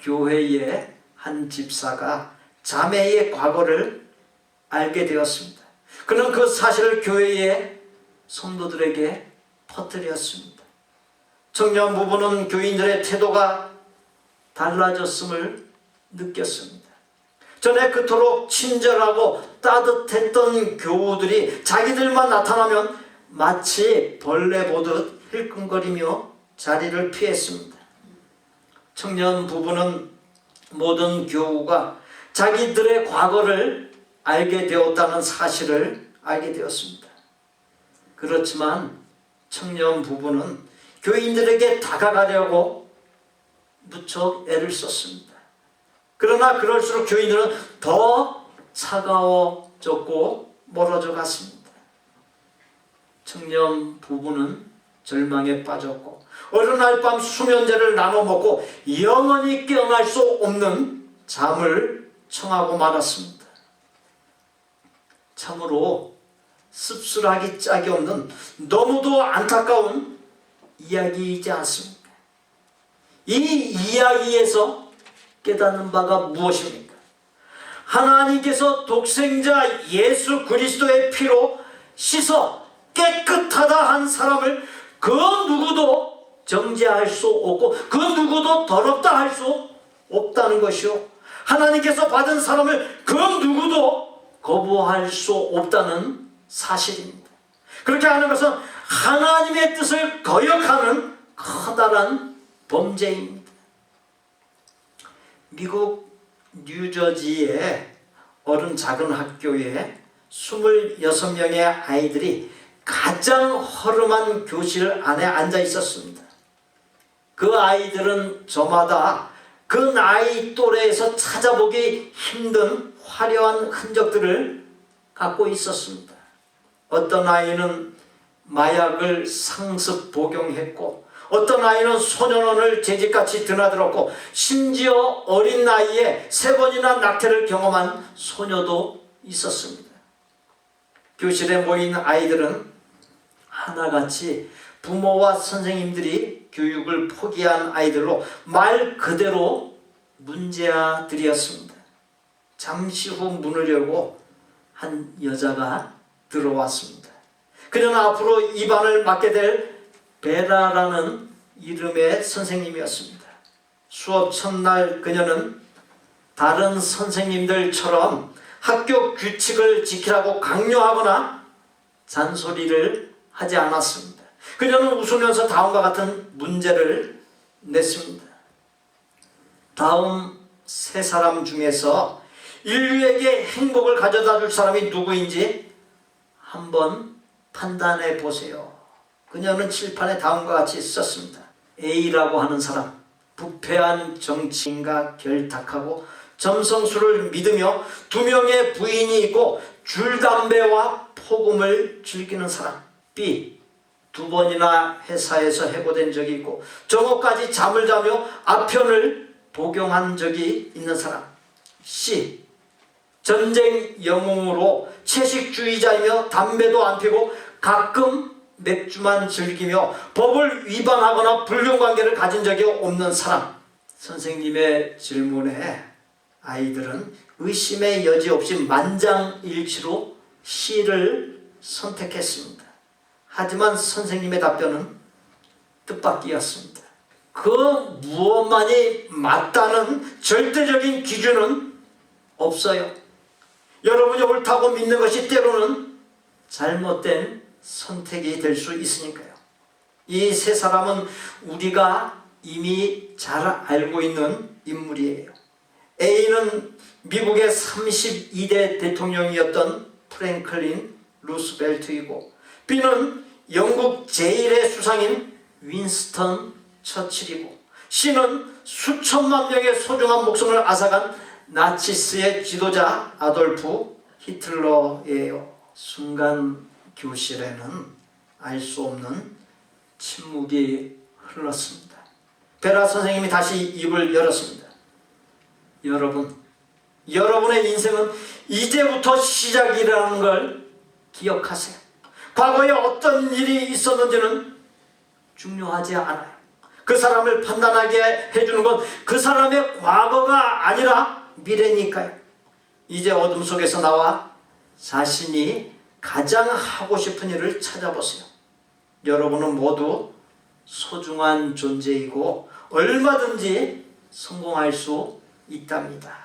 교회의 한 집사가 자매의 과거를 알게 되었습니다. 그는 그 사실을 교회의 성도들에게 퍼뜨렸습니다. 청년 부부는 교인들의 태도가 달라졌음을 느꼈습니다. 전에 그토록 친절하고 따뜻했던 교우들이 자기들만 나타나면 마치 벌레 보듯 힐끔거리며 자리를 피했습니다. 청년 부부는 모든 교우가 자기들의 과거를 알게 되었다는 사실을 알게 되었습니다. 그렇지만 청년 부부는 교인들에게 다가가려고 무척 애를 썼습니다. 그러나 그럴수록 교인들은 더 차가워졌고 멀어져 갔습니다. 청년 부부는 절망에 빠졌고 어느 날 밤 수면제를 나눠 먹고 영원히 깨어날 수 없는 잠을 청하고 말았습니다. 참으로 씁쓸하기 짝이 없는 너무도 안타까운 이야기이지 않습니까? 이 이야기에서 깨닫는 바가 무엇입니까? 하나님께서 독생자 예수 그리스도의 피로 씻어 깨끗하다 한 사람을 그 누구도 정죄할 수 없고 그 누구도 더럽다 할 수 없다는 것이요, 하나님께서 받은 사람을 그 누구도 거부할 수 없다는 사실입니다. 그렇게 하는 것은 하나님의 뜻을 거역하는 커다란 범죄입니다. 미국 뉴저지의 어른 작은 학교에 26명의 아이들이 가장 허름한 교실 안에 앉아 있었습니다. 그 아이들은 저마다 그 나이 또래에서 찾아보기 힘든 화려한 흔적들을 갖고 있었습니다. 어떤 아이는 마약을 상습 복용했고 어떤 아이는 소년원을 죄짓같이 드나들었고 심지어 어린 나이에 3번이나 낙태를 경험한 소녀도 있었습니다. 교실에 모인 아이들은 하나같이 부모와 선생님들이 교육을 포기한 아이들로 말 그대로 문제아들이었습니다. 잠시 후 문을 열고 한 여자가 들어왔습니다. 그녀는 앞으로 이 반을 맡게 될 베라라는 이름의 선생님이었습니다. 수업 첫날 그녀는 다른 선생님들처럼 학교 규칙을 지키라고 강요하거나 잔소리를 하지 않았습니다. 그녀는 웃으면서 다음과 같은 문제를 냈습니다. 다음 3사람 중에서 인류에게 행복을 가져다 줄 사람이 누구인지 한번 판단해 보세요. 그녀는 칠판에 다음과 같이 썼습니다. A라고 하는 사람, 부패한 정치인과 결탁하고 점성술을 믿으며 2명의 부인이 있고 줄담배와 폭음을 즐기는 사람. B, 2번이나 회사에서 해고된 적이 있고 정오까지 잠을 자며 아편을 복용한 적이 있는 사람. C, 전쟁 영웅으로 채식주의자이며 담배도 안 피고 가끔 맥주만 즐기며 법을 위반하거나 불륜관계를 가진 적이 없는 사람. 선생님의 질문에 아이들은 의심의 여지 없이 만장일치로 C를 선택했습니다. 하지만 선생님의 답변은 뜻밖이었습니다. 그 무엇만이 맞다는 절대적인 기준은 없어요. 여러분이 옳다고 믿는 것이 때로는 잘못된 선택이 될 수 있으니까요. 이 3사람은 우리가 이미 잘 알고 있는 인물이에요. A는 미국의 32대 대통령이었던 프랭클린 루스벨트이고, B는 영국 제1의 수상인 윈스턴 처칠이고, C는 수천만 명의 소중한 목숨을 앗아간 나치스의 지도자 아돌프 히틀러예요. 순간 교실에는 알 수 없는 침묵이 흘렀습니다. 베라 선생님이 다시 입을 열었습니다. 여러분, 여러분의 인생은 이제부터 시작이라는 걸 기억하세요. 과거에 어떤 일이 있었는지는 중요하지 않아요. 그 사람을 판단하게 해주는 건 그 사람의 과거가 아니라 미래니까요. 이제 어둠 속에서 나와 자신이 가장 하고 싶은 일을 찾아보세요. 여러분은 모두 소중한 존재이고 얼마든지 성공할 수 있답니다.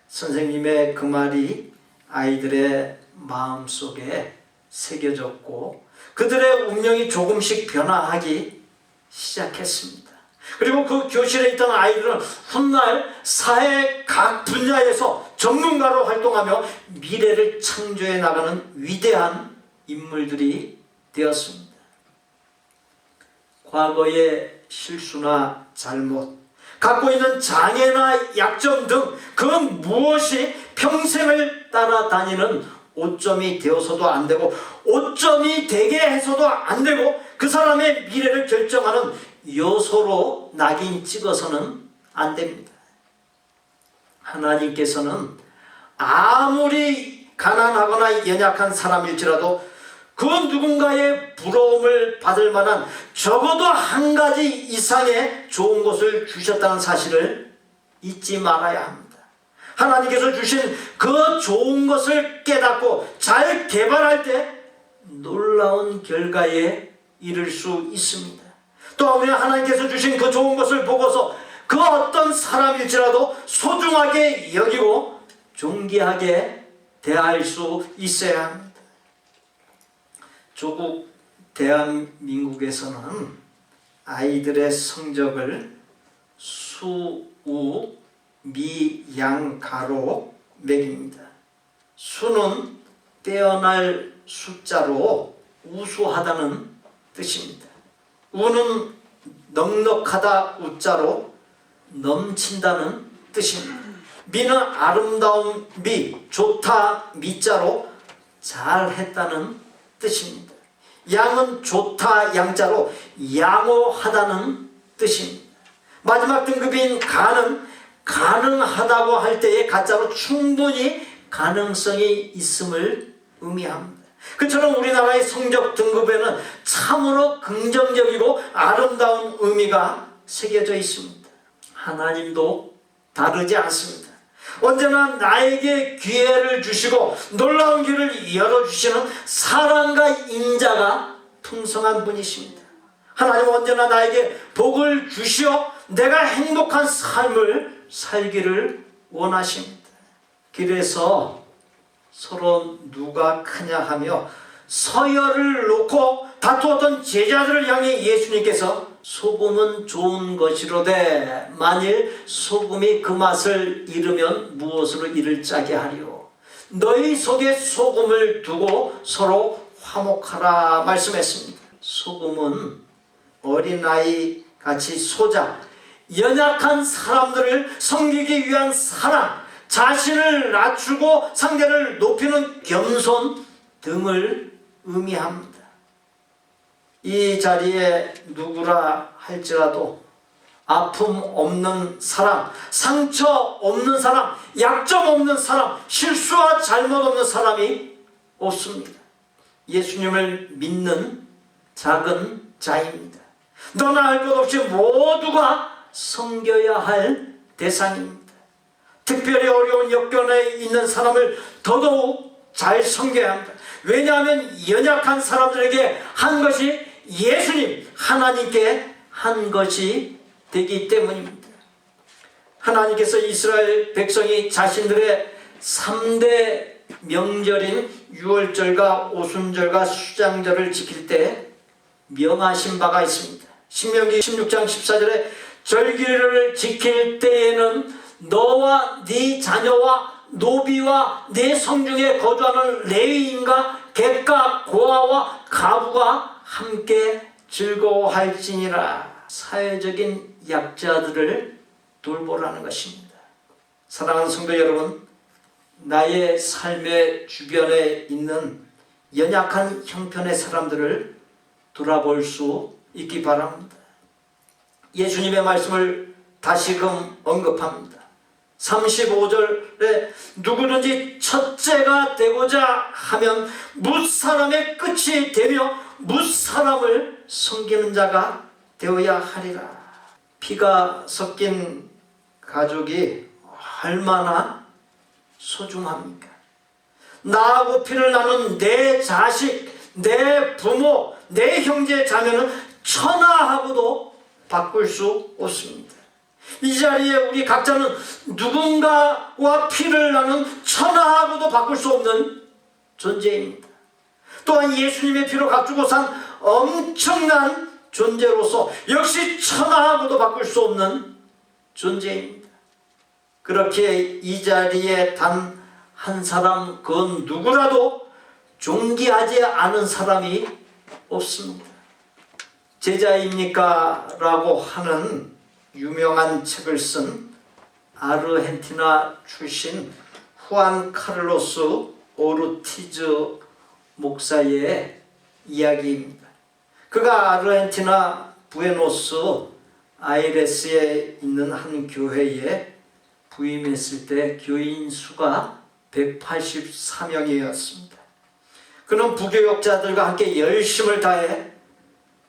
선생님의 그 말이 아이들의 마음속에 새겨졌고 그들의 운명이 조금씩 변화하기 시작했습니다. 그리고 그 교실에 있던 아이들은 훗날 사회 각 분야에서 전문가로 활동하며 미래를 창조해 나가는 위대한 인물들이 되었습니다. 과거의 실수나 잘못, 갖고 있는 장애나 약점 등 그 무엇이 평생을 따라다니는 오점이 되어서도 안 되고 오점이 되게 해서도 안 되고 그 사람의 미래를 결정하는 요소로 낙인 찍어서는 안 됩니다. 하나님께서는 아무리 가난하거나 연약한 사람일지라도 그 누군가의 부러움을 받을 만한 적어도 한 가지 이상의 좋은 것을 주셨다는 사실을 잊지 말아야 합니다. 하나님께서 주신 그 좋은 것을 깨닫고 잘 개발할 때 놀라운 결과에 이를 수 있습니다. 또 우리는 하나님께서 주신 그 좋은 것을 보고서 그 어떤 사람일지라도 소중하게 여기고 존귀하게 대할 수 있어야 합니다. 조국 대한민국에서는 아이들의 성적을 수, 우, 미, 양, 가로 매깁니다. 수는 빼어날 숫자로 우수하다는 뜻입니다. 우는 넉넉하다 우자로 넘친다는 뜻입니다. 미는 아름다운 미, 좋다 미자로 잘했다는 뜻입니다. 양은 좋다 양자로 양호하다는 뜻입니다. 마지막 등급인 가는 가능하다고 할 때의 가자로 충분히 가능성이 있음을 의미합니다. 그처럼 우리나라의 성적 등급에는 참으로 긍정적이고 아름다운 의미가 새겨져 있습니다. 하나님도 다르지 않습니다. 언제나 나에게 기회를 주시고 놀라운 길을 열어주시는 사랑과 인자가 풍성한 분이십니다. 하나님은 언제나 나에게 복을 주시어 내가 행복한 삶을 살기를 원하십니다. 길에서 서로 누가 크냐 하며 서열을 놓고 다투었던 제자들을 향해 예수님께서 소금은 좋은 것이로되 만일 소금이 그 맛을 잃으면 무엇으로 이를 짜게 하리요. 너희 속에 소금을 두고 서로 화목하라 말씀했습니다. 소금은 어린아이 같이 소자, 연약한 사람들을 섬기기 위한 사랑, 자신을 낮추고 상대를 높이는 겸손 등을 의미합니다. 이 자리에 누구라 할지라도 아픔 없는 사람, 상처 없는 사람, 약점 없는 사람, 실수와 잘못 없는 사람이 없습니다. 예수님을 믿는 작은 자입니다. 너나 할 것 없이 모두가 섬겨야 할 대상입니다. 특별히 어려운 역경에 있는 사람을 더더욱 잘 섬겨야 합니다. 왜냐하면 연약한 사람들에게 한 것이 예수님, 하나님께 한 것이 되기 때문입니다. 하나님께서 이스라엘 백성이 자신들의 3대 명절인 유월절과 오순절과 수장절을 지킬 때 명하신 바가 있습니다. 신명기 16장 14절에 절기를 지킬 때에는 너와 네 자녀와 노비와 네 성중에 거주하는 레위인과 객과 고아와 가부가 함께 즐거워할지니라. 사회적인 약자들을 돌보라는 것입니다. 사랑하는 성도 여러분, 나의 삶의 주변에 있는 연약한 형편의 사람들을 돌아볼 수 있기 바랍니다. 예수님의 말씀을 다시금 언급합니다. 35절에 누구든지 첫째가 되고자 하면 무사람의 끝이 되며 무사람을 섬기는 자가 되어야 하리라. 피가 섞인 가족이 얼마나 소중합니까? 나하고 피를 나눈 내 자식, 내 부모, 내 형제 자매는 천하하고도 바꿀 수 없습니다. 이 자리에 우리 각자는 누군가와 피를 나눈 천하하고도 바꿀 수 없는 존재입니다. 또한 예수님의 피로 갖추고 산 엄청난 존재로서 역시 천하하고도 바꿀 수 없는 존재입니다. 그렇게 이 자리에 단 한 사람, 그 누구라도 존귀하지 않은 사람이 없습니다. 제자입니까? 라고 하는 유명한 책을 쓴 아르헨티나 출신 후안 카를로스 오르티즈 목사의 이야기입니다. 그가 아르헨티나 부에노스 아이레스에 있는 한 교회에 부임했을 때 교인 수가 184명이었습니다. 그는 부교역자들과 함께 열심을 다해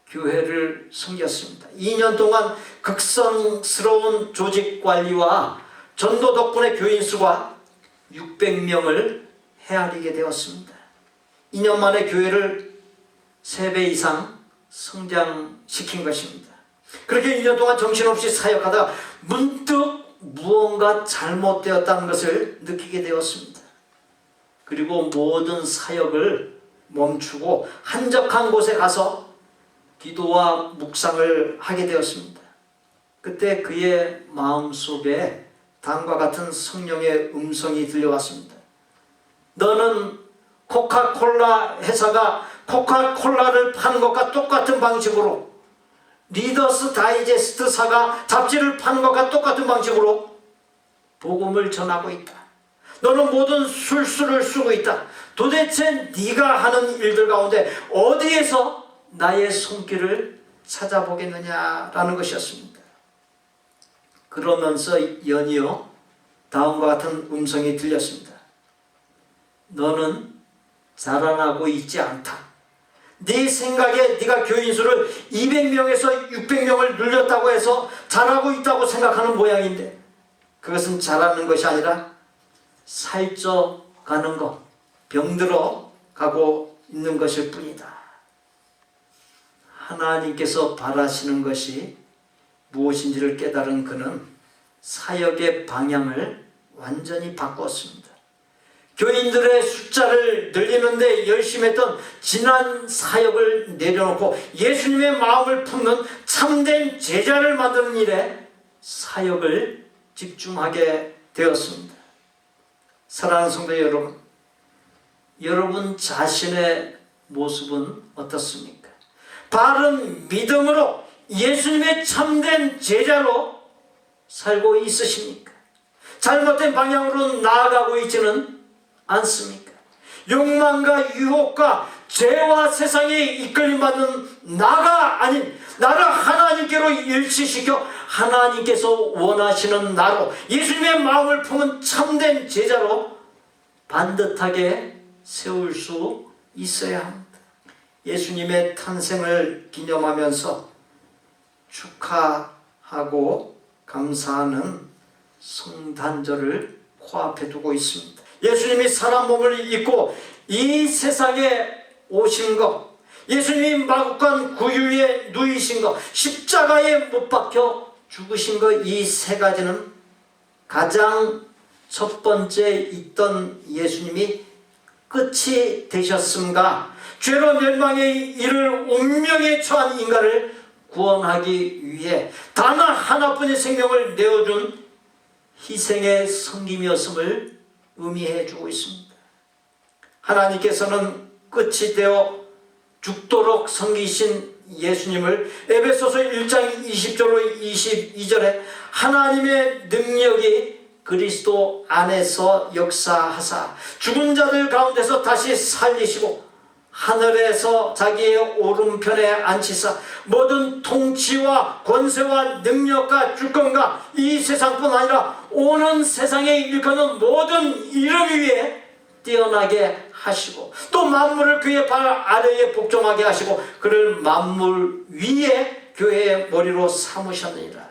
교회를 섬겼습니다. 2년 동안 극성스러운 조직 관리와 전도 덕분에 교인 수가 600명을 헤아리게 되었습니다. 2년 만에 교회를 3배 이상 성장시킨 것입니다. 그렇게 2년 동안 정신없이 사역하다가 문득 무언가 잘못되었다는 것을 느끼게 되었습니다. 그리고 모든 사역을 멈추고 한적한 곳에 가서 기도와 묵상을 하게 되었습니다. 그때 그의 마음속에 다음과 같은 성령의 음성이 들려왔습니다. 너는 코카콜라 회사가 코카콜라를 파는 것과 똑같은 방식으로, 리더스 다이제스트사가 잡지를 파는 것과 똑같은 방식으로 복음을 전하고 있다. 너는 모든 술수를 쓰고 있다. 도대체 네가 하는 일들 가운데 어디에서 나의 손길을 찾아보겠느냐라는 것이었습니다. 그러면서 연이어 다음과 같은 음성이 들렸습니다. 너는 자라나고 있지 않다. 네 생각에 네가 교인 수를 200명에서 600명을 늘렸다고 해서 잘하고 있다고 생각하는 모양인데, 그것은 잘하는 것이 아니라 살쪄가는 것, 병들어 가고 있는 것일 뿐이다. 하나님께서 바라시는 것이 무엇인지를 깨달은 그는 사역의 방향을 완전히 바꿨습니다. 교인들의 숫자를 늘리는데 열심히 했던 지난 사역을 내려놓고 예수님의 마음을 품는 참된 제자를 만드는 일에 사역을 집중하게 되었습니다. 사랑하는 성도 여러분, 여러분 자신의 모습은 어떻습니까? 바른 믿음으로 예수님의 참된 제자로 살고 있으십니까? 잘못된 방향으로 나아가고 있지는 않습니까? 욕망과 유혹과 죄와 세상에 이끌림받는 나가 아닌 나를 하나님께로 일치시켜 하나님께서 원하시는 나로, 예수님의 마음을 품은 참된 제자로 반듯하게 세울 수 있어야 합니다. 예수님의 탄생을 기념하면서 축하하고 감사하는 성탄절을 코앞에 두고 있습니다. 예수님이 사람 몸을 입고 이 세상에 오신 것, 예수님이 마구간 구유에 누이신 것, 십자가에 못 박혀 죽으신 것, 이 세 가지는 가장 첫 번째 있던 예수님이 끝이 되셨음과 죄로 멸망에 이를 운명에 처한 인간을 구원하기 위해 단 하나뿐인 생명을 내어준 희생의 섬김이었음을 의미해 주고 있습니다. 하나님께서는 끝이 되어 죽도록 섬기신 예수님을 에베소서 1장 20절로 22절에 하나님의 능력이 그리스도 안에서 역사하사 죽은 자들 가운데서 다시 살리시고 하늘에서 자기의 오른편에 앉히사 모든 통치와 권세와 능력과 주권과 이 세상뿐 아니라 오는 세상에 일컫는 모든 이름 위에 뛰어나게 하시고 또 만물을 그의 발 아래에 복종하게 하시고 그를 만물 위에 교회의 머리로 삼으셨느니라.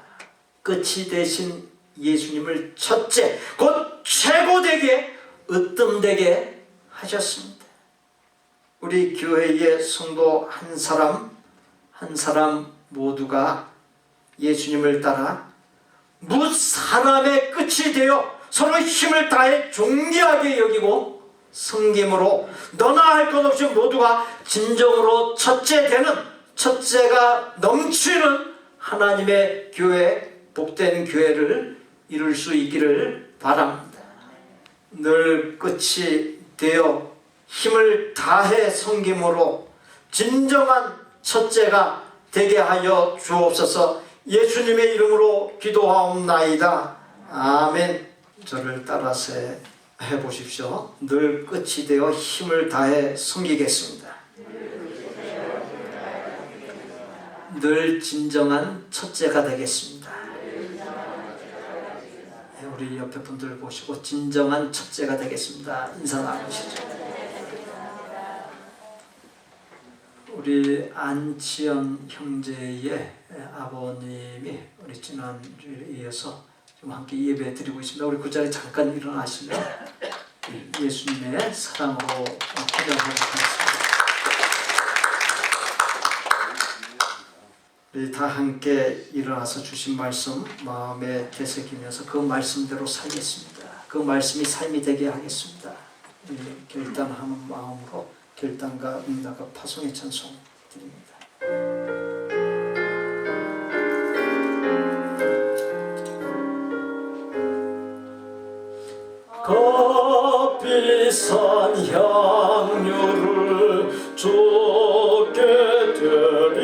끝이 되신 예수님을 첫째 곧 최고되게 으뜸되게 하셨습니다. 우리 교회의 성도 한 사람 모두가 예수님을 따라 무사람의 끝이 되어 서로 힘을 다해 존귀하게 여기고 섬김으로 너나 할 것 없이 모두가 진정으로 첫째가 넘치는 하나님의 교회, 복된 교회를 이룰 수 있기를 바랍니다. 늘 끝이 되어 힘을 다해 섬김으로 진정한 첫째가 되게 하여 주옵소서. 예수님의 이름으로 기도하옵나이다. 아멘. 저를 따라서 해보십시오. 늘 끝이 되어 힘을 다해 섬기겠습니다. 늘 진정한 첫째가 되겠습니다. 우리 옆에 분들 보시고 진정한 첫째가 되겠습니다. 인사 나누시죠. 우리 안치연 형제의 아버님이 우리 지난주에 이어서 좀 함께 예배 드리고 있습니다. 우리 그 자리에 잠깐 일어나시면 예수님의 사랑으로 기도하도록 하겠습니다. 우리 다 함께 일어나서 주신 말씀 마음에 되새기면서 그 말씀대로 살겠습니다. 그 말씀이 삶이 되게 하겠습니다. 결단하는 마음으로 결단과 응답과 파송의 찬송 드립니다. 값비싼 향유를 주께 드리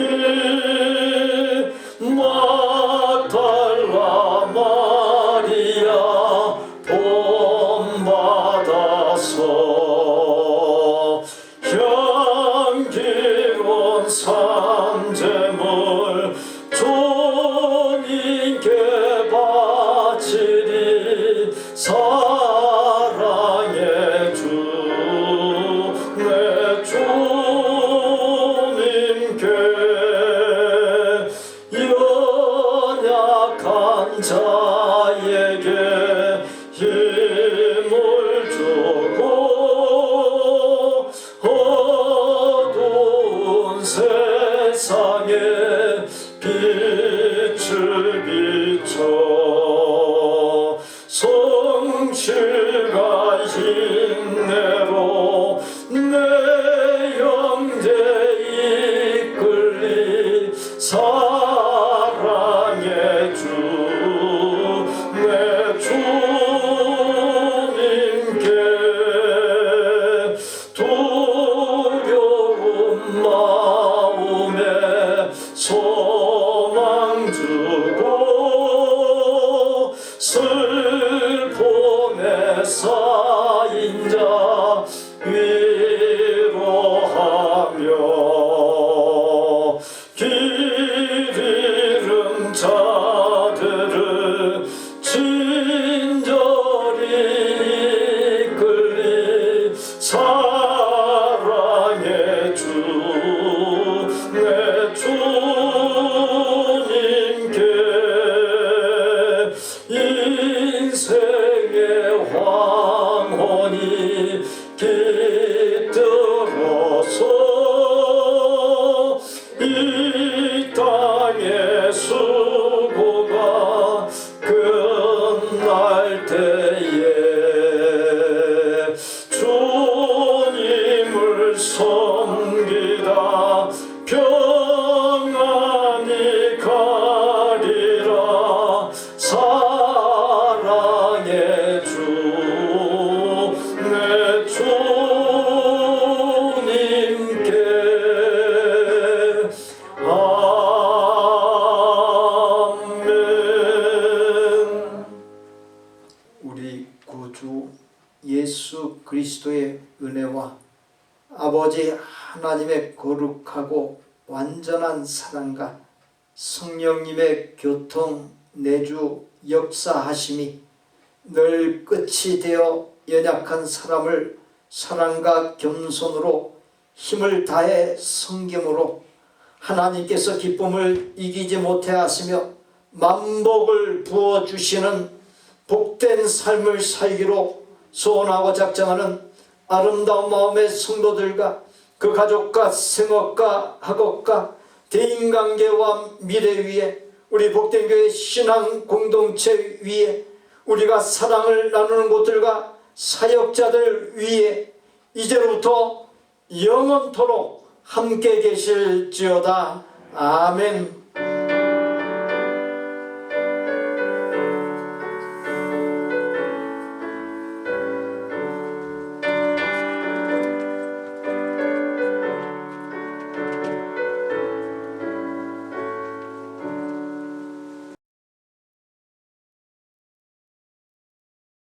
막달라 마리아 본받아서 향기로운 산재물 주님께 바치리 사랑의 주 내 주님께 연약한 자에게 힘을 주고 어두운 세상에 빛을 비춰 성실과 힘내로 내 영제 이끌리 사랑의 주 내 주님께 두려운 마음에 소망 주고 슬픔에 쌓인 자 위로하며 길 잃은 자들을 친절히 이끌리 사랑의 주 내 주님께 인생의 황혼이 깃들어서 이 땅에 수 그리스도의 은혜와 아버지 하나님의 거룩하고 완전한 사랑과 성령님의 교통, 내주, 역사하심이 늘 끝이 되어 연약한 사람을 사랑과 겸손으로 힘을 다해 섬김으로 하나님께서 기쁨을 이기지 못해 하시며 만복을 부어주시는 복된 삶을 살기로 소원하고 작정하는 아름다운 마음의 성도들과 그 가족과 생업과 학업과 대인관계와 미래 위에 우리 복된 교회 신앙 공동체 위에 우리가 사랑을 나누는 곳들과 사역자들 위에 이제로부터 영원토록 함께 계실지어다. 아멘.